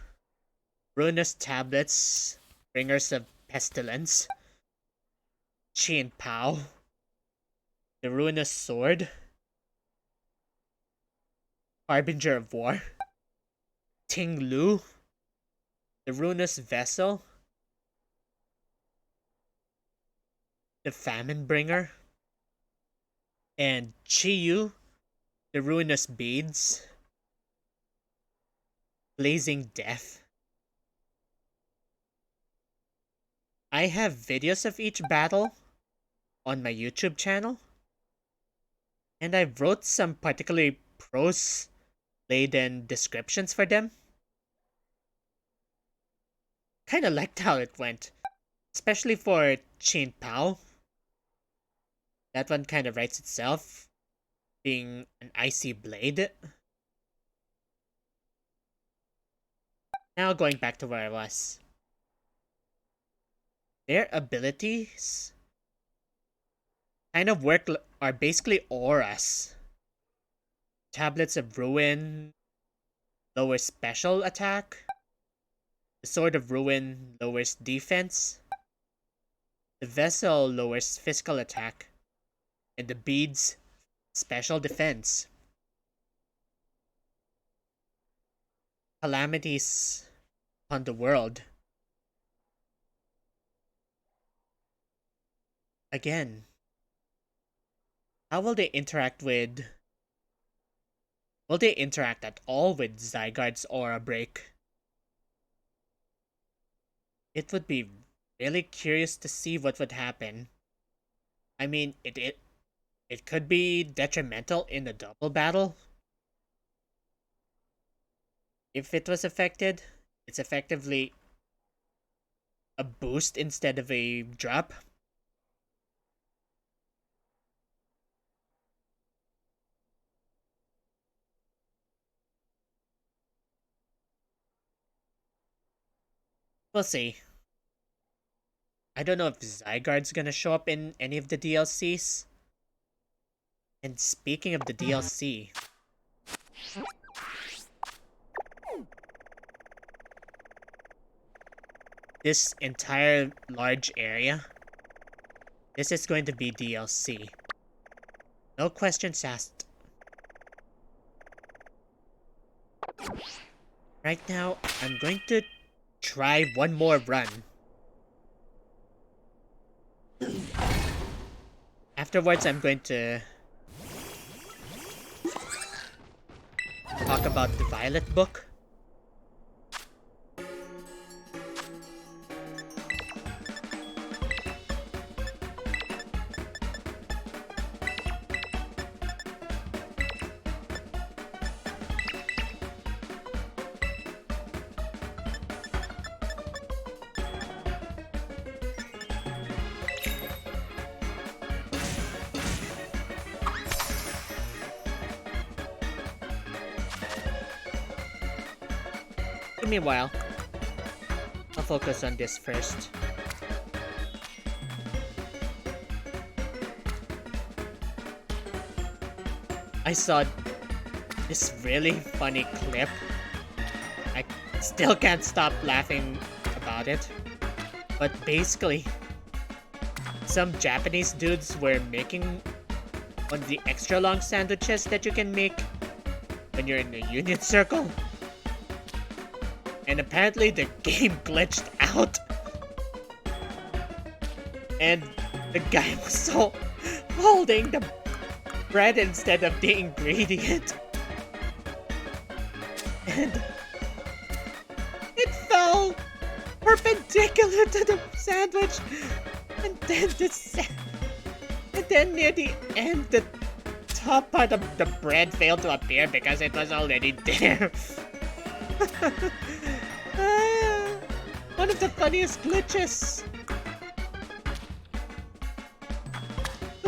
Ruinous Tablets, Bringers of Pestilence, Chien Pao, the Ruinous Sword, Harbinger of War, Ting Lu, the Ruinous Vessel, the Famine Bringer, and Chiyu, the Ruinous Beads, Blazing Death. I have videos of each battle on my YouTube channel, and I wrote some particularly prose-laden descriptions for them. Kinda liked how it went, especially for Chin Pao. That one kinda writes itself, being an icy blade. Now going back to where I was. Their abilities kind of are basically auras. Tablets of Ruin lowers special attack. The Sword of Ruin lowers defense. The Vessel lowers physical attack. And the Beads, special defense. Calamities upon the world. Again, how will they interact with... Will they interact at all with Zygarde's aura break? It would be really curious to see what would happen. I mean, it could be detrimental in a double battle. If it was affected, it's effectively a boost instead of a drop. We'll see. I don't know if Zygarde's gonna show up in any of the DLCs. And speaking of the DLC, this entire large area, this is going to be DLC. No questions asked. Right now, I'm going to try one more run. Afterwards, I'm going to talk about the Violet book. Give me a while. I'll focus on this first. I saw this really funny clip. I still can't stop laughing about it. But basically, some Japanese dudes were making one of the extra long sandwiches that you can make when you're in a union circle. And apparently the game glitched out. And the guy was so holding the bread instead of the ingredient. And it fell perpendicular to the sandwich. And then near the end, the top part of the bread failed to appear because it was already there. One of the funniest glitches.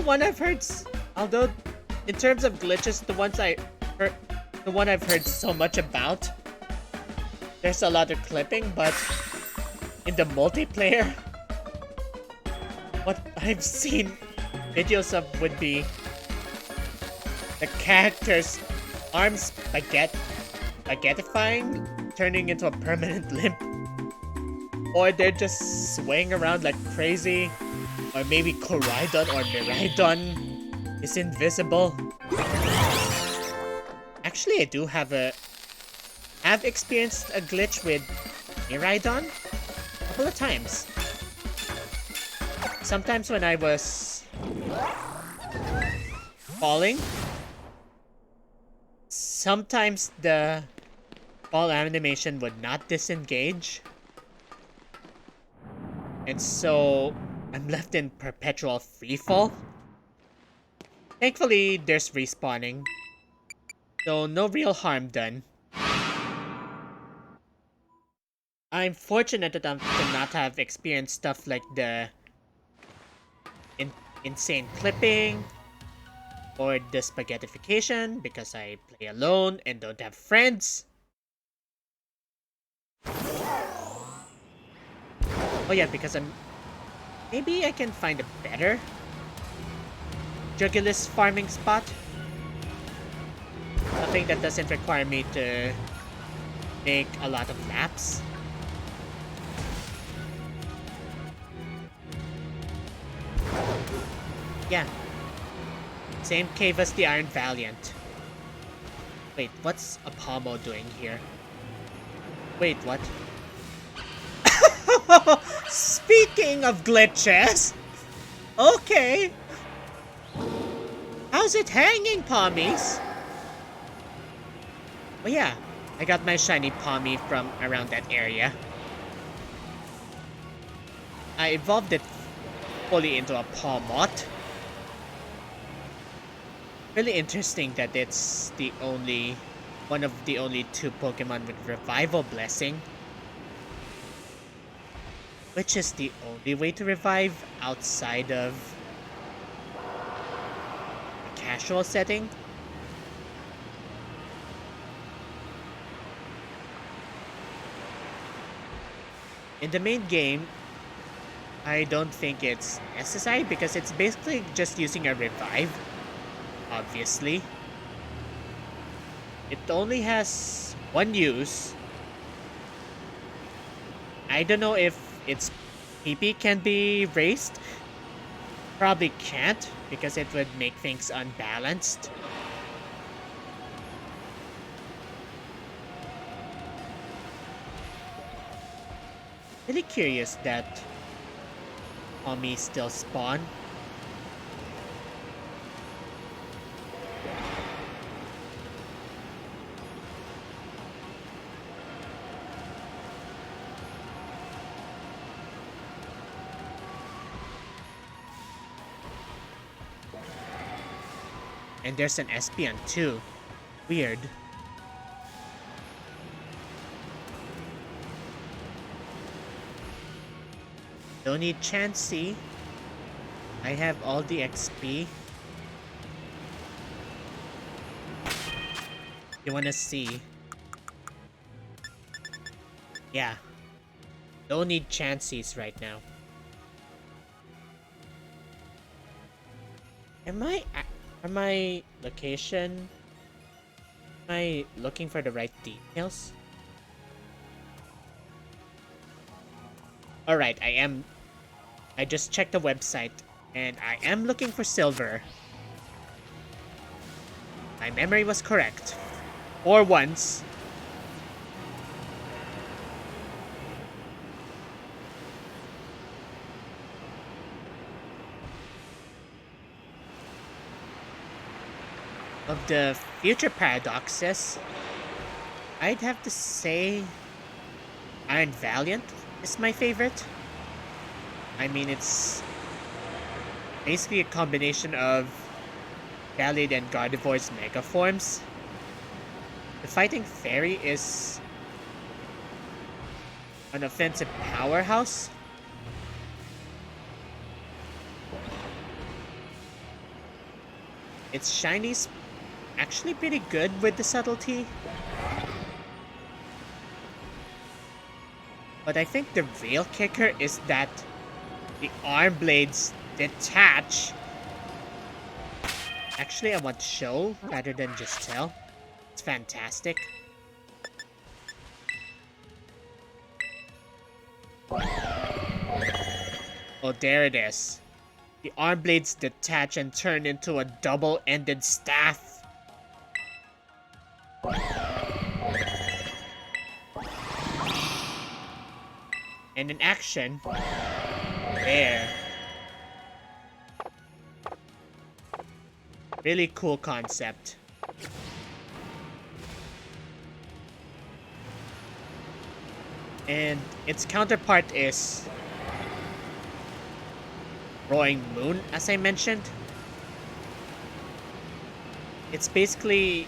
the one I've heard. Although, in terms of glitches, the one I've heard so much about. There's a lot of clipping, but in the multiplayer, what I've seen videos of would be the character's arms spaghettifying, turning into a permanent limp, or they're just swaying around like crazy, or maybe Koraidon or Miraidon is invisible. Actually, I do have experienced a glitch with Miraidon a couple of times. Sometimes when I was falling, sometimes the fall animation would not disengage. And so I'm left in perpetual freefall. Thankfully, there's respawning, so no real harm done. I'm fortunate enough to not have experienced stuff like the insane clipping or the spaghettification because I play alone and don't have friends. Oh yeah, because maybe I can find a better Jugulis farming spot. Something that doesn't require me to make a lot of laps. Yeah. Same cave as the Iron Valiant. Wait, what's Apollo doing here? Wait, what? Speaking of glitches! Okay! How's it hanging, Pommies? Oh yeah, I got my shiny Pommy from around that area. I evolved it fully into a Moth. Really interesting that it's one of the only 2 Pokemon with Revival Blessing. Which is the only way to revive outside of a casual setting. In the main game, I don't think it's necessary because it's basically just using a revive, obviously. It only has 1 use. I don't know if its PP can be raised. Probably can't because it would make things unbalanced. Really curious that Pommies still spawn. And there's an Espion too. Weird. Don't need Chansey. I have all the XP. You wanna see? Yeah. Don't need Chanseys right now. Am I location? Am I looking for the right details? Alright, I just checked the website and I am looking for silver. My memory was correct. For once. Of the future paradoxes, I'd have to say Iron Valiant is my favorite. I mean, it's basically a combination of Valiant and Gardevoir's mega forms. The Fighting Fairy is an offensive powerhouse. its shiny's actually pretty good with the subtlety. But I think the real kicker is that the arm blades detach. Actually, I want to show rather than just tell. It's fantastic. Oh, there it is. The arm blades detach and turn into a double-ended staff. And in action, there. Really cool concept. And its counterpart is Roaring Moon, as I mentioned. It's basically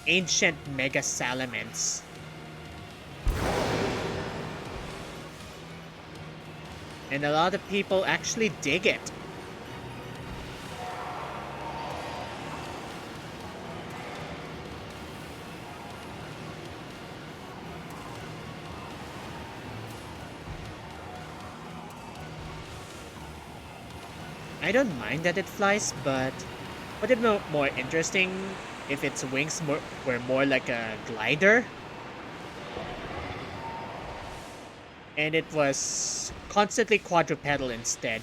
ancient mega salamence. And a lot of people actually dig it. I don't mind that it flies, but would it be more interesting if its wings were more like a glider? And it was constantly quadrupedal instead.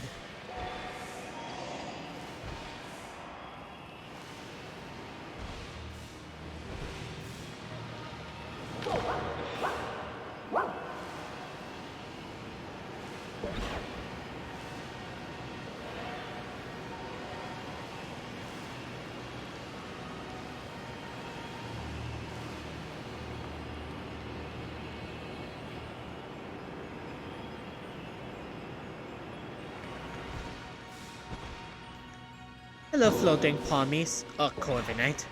Hello, floating pommies. Oh, Corviknight.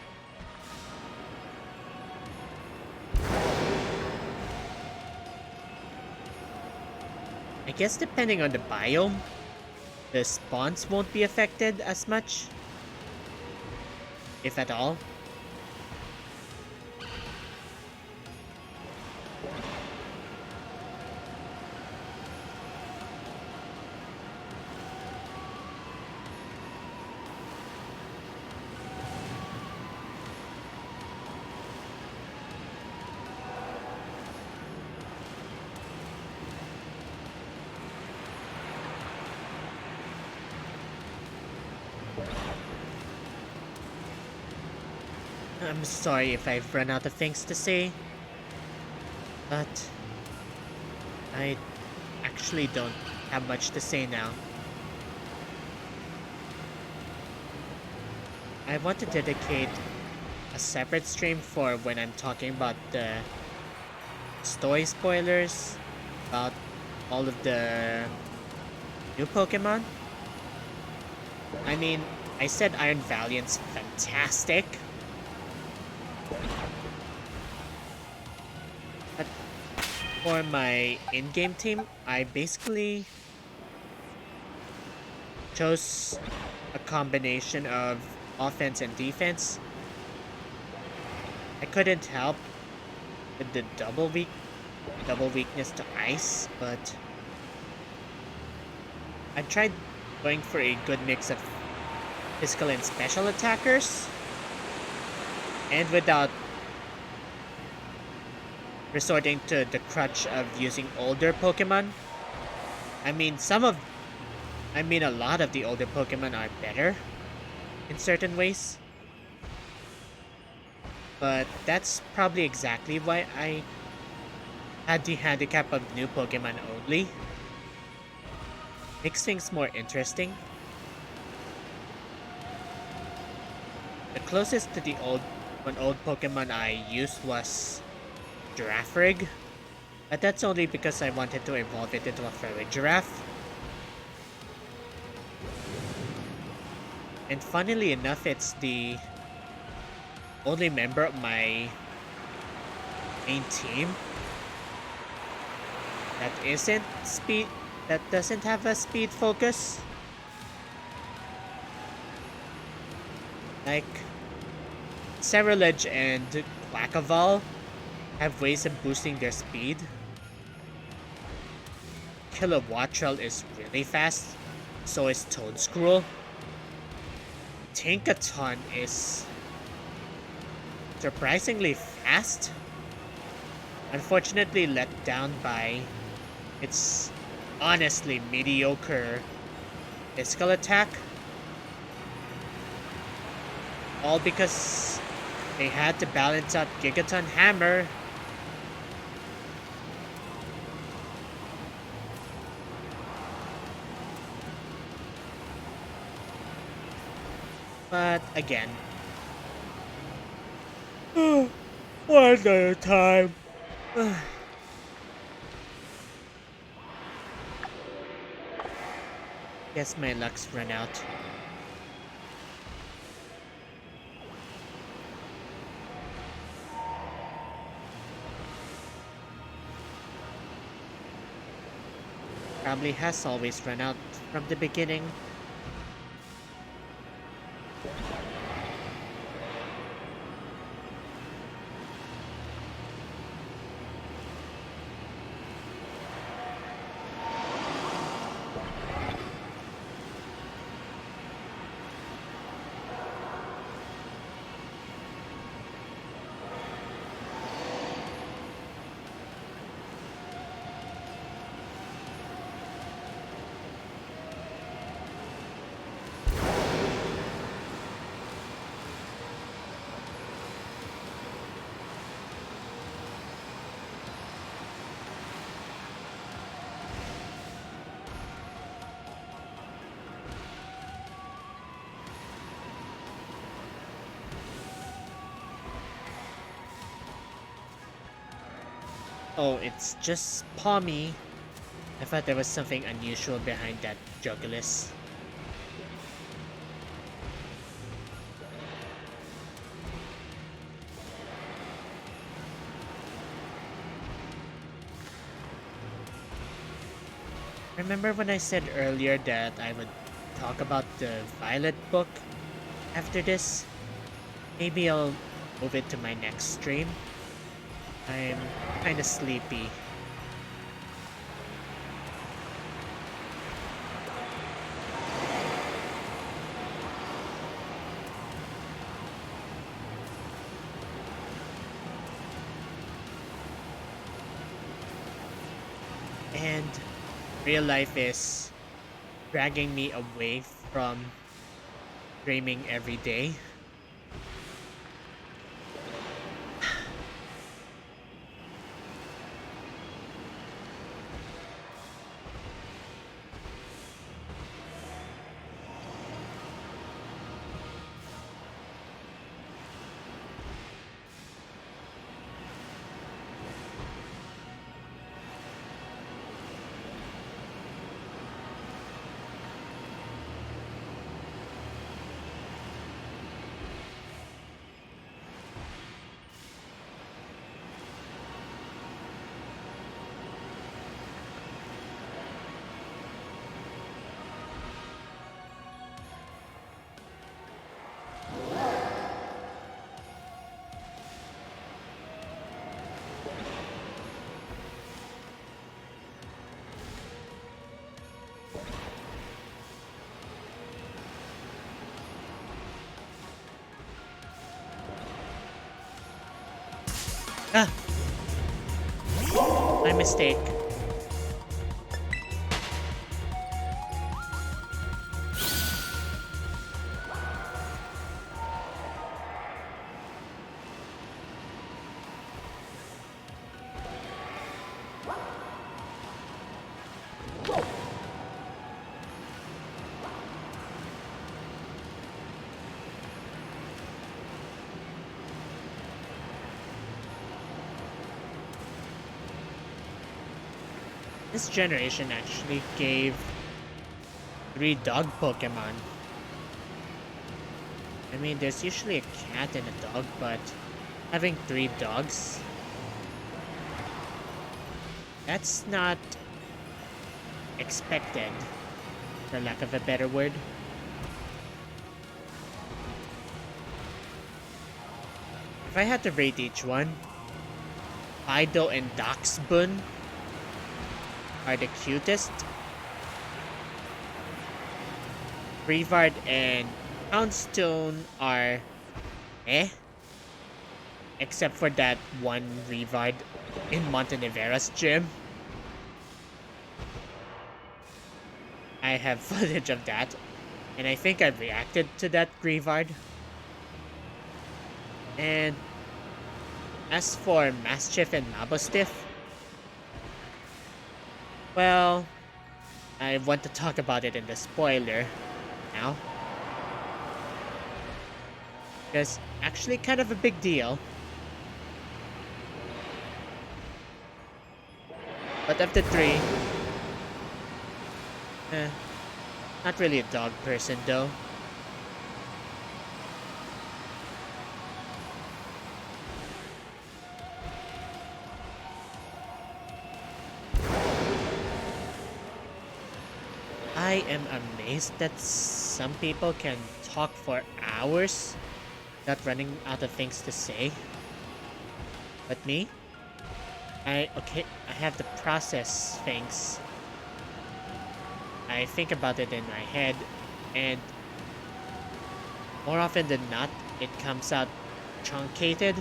I guess depending on the biome, the spawns won't be affected as much, if at all. I'm sorry if I've run out of things to say, but I actually don't have much to say now. I want to dedicate a separate stream for when I'm talking about the story spoilers, about all of the new Pokemon. I mean, I said Iron Valiant's fantastic. But for my in-game team, I basically chose a combination of offense and defense. I couldn't help with the double weakness to ice, but I tried going for a good mix of physical and special attackers, and without resorting to the crutch of using older Pokemon. I mean, a lot of the older Pokemon are better in certain ways. But that's probably exactly why I had the handicap of new Pokemon only. Makes things more interesting. The closest to an old Pokemon I used was Girafarig, but that's only because I wanted to evolve it into a furry giraffe. And funnily enough, it's the only member of my main team that doesn't have a speed focus. Like, Cerulege and Quackaval have ways of boosting their speed. Kilowattrel is really fast, so is Toadscruel. Tinkaton is surprisingly fast. Unfortunately let down by its honestly mediocre physical attack. All because they had to balance out Gigaton Hammer. But again, one at a time. Guess my luck's run out. Probably has always run out from the beginning. Oh, it's just Palmy. I thought there was something unusual behind that Jugulis. Remember when I said earlier that I would talk about the Violet book after this? Maybe I'll move it to my next stream. I'm kinda sleepy. And real life is dragging me away from streaming every day. Ah! My mistake. This generation actually gave 3 dog Pokemon. I mean, there's usually a cat and a dog, but having 3 dogs, that's not expected, for lack of a better word. I had to rate each one, Fido and Doxbun are the cutest. Brevard and Poundstone are eh. Except for that one Brevard in Montenevera's gym. I have footage of that, and I think I reacted to that Brevard. And as for Mischief and Mabostiff, well, I want to talk about it in the spoiler now. Because actually kind of a big deal. But of the three, not really a dog person though. I am amazed that some people can talk for hours without running out of things to say. But me? I have to process things. I think about it in my head, and more often than not, it comes out truncated.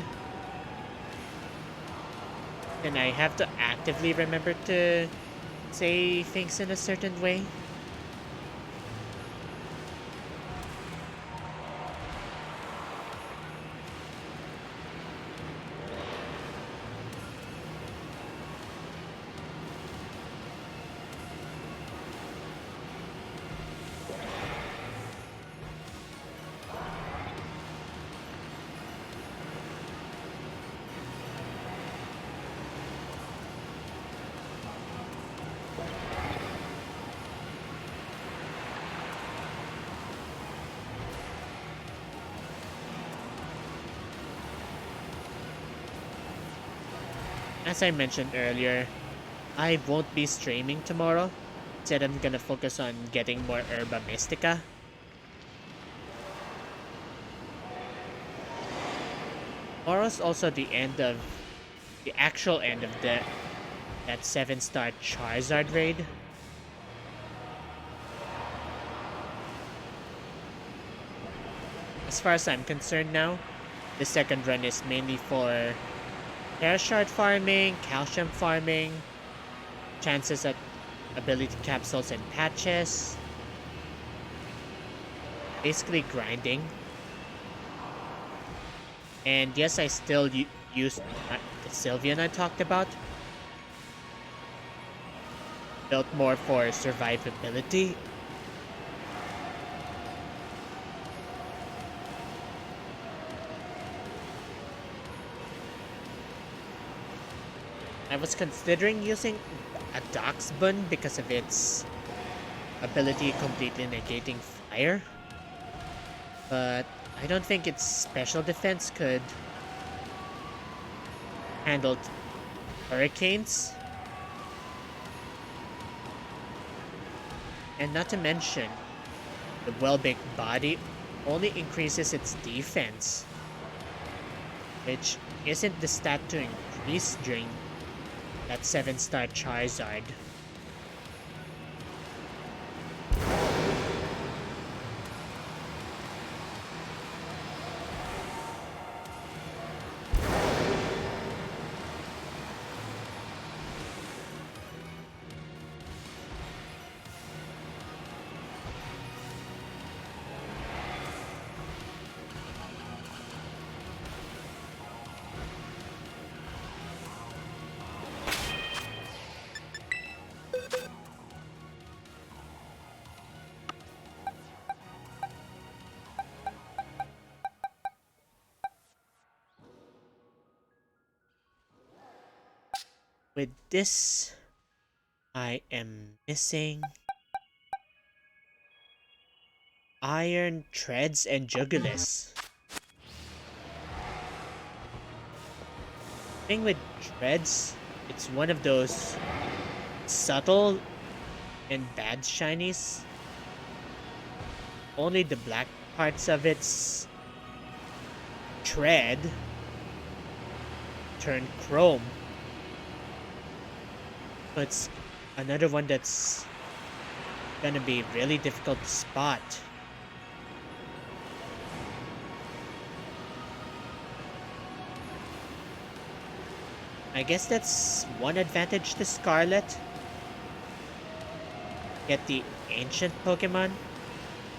And I have to actively remember to say things in a certain way. As I mentioned earlier, I won't be streaming tomorrow. Instead, I'm gonna focus on getting more Herba Mystica. Tomorrow's also the actual end of that 7-star Charizard raid. As far as I'm concerned now, the second run is mainly for Air Shard farming, calcium farming, chances at ability capsules and patches. Basically grinding. And yes, I still use the Sylveon I talked about. Built more for survivability. I was considering using a Doxbun because of its ability completely negating fire. But I don't think its special defense could handle hurricanes. And not to mention, the well-baked body only increases its defense, which isn't the stat to increase during that 7-star Charizard. With this, I am missing Iron Treads and Jugulis. Thing with Treads, it's one of those subtle and bad shinies. Only the black parts of its tread turn chrome. So it's another one that's gonna be really difficult to spot. I guess that's one advantage to Scarlet. Get the ancient Pokemon,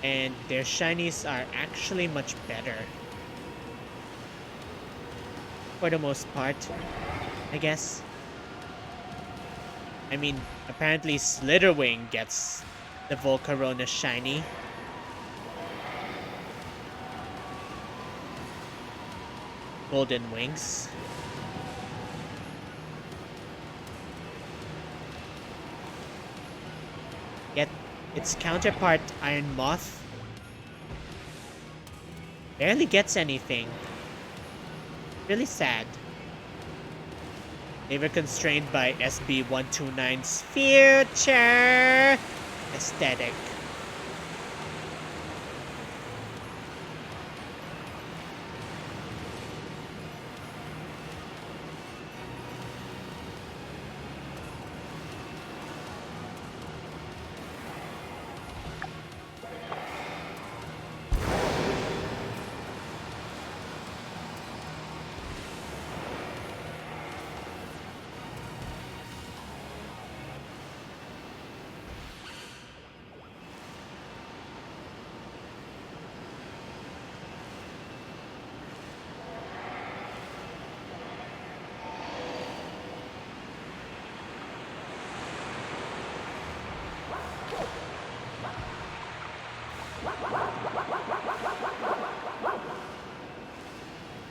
and their shinies are actually much better. For the most part, I guess. I mean, apparently Slitherwing gets the Volcarona shiny. Golden Wings. Yet its counterpart, Iron Moth, barely gets anything. Really sad. They were constrained by SB129's future aesthetic.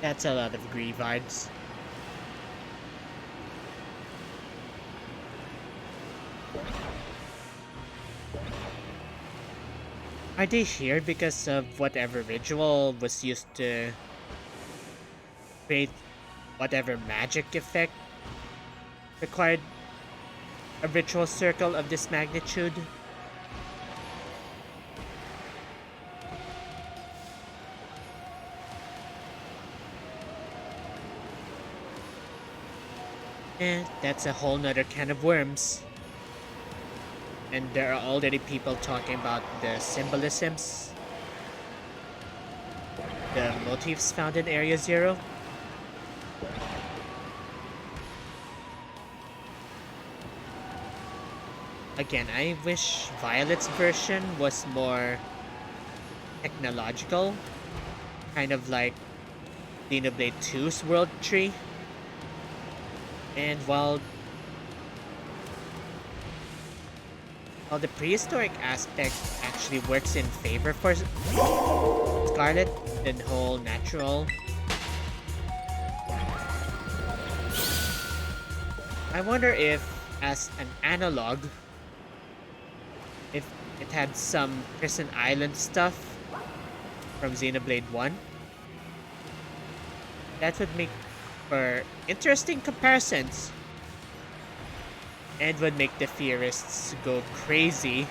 That's a lot of Grievards. Are they here because of whatever ritual was used to create whatever magic effect required a ritual circle of this magnitude? That's a whole nother can of worms. And there are already people talking about the symbolisms, the motifs found in Area Zero. Again, I wish Violet's version was more technological, kind of like Xenoblade 2's World Tree. And while the prehistoric aspect actually works in favor for Scarlet, the whole natural, I wonder if, as an analog, if it had some Prison Island stuff from Xenoblade 1, that would make for interesting comparisons and would make the theorists go crazy.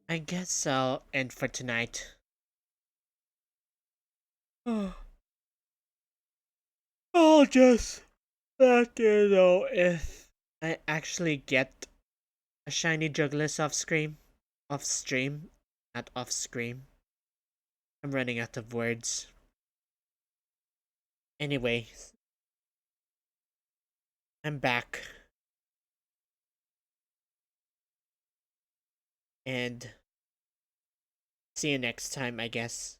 I guess I'll end for tonight. I'll just let you know if I actually get a shiny Jugless off stream, not off screen. I'm running out of words. Anyway, I'm back. And see you next time, I guess.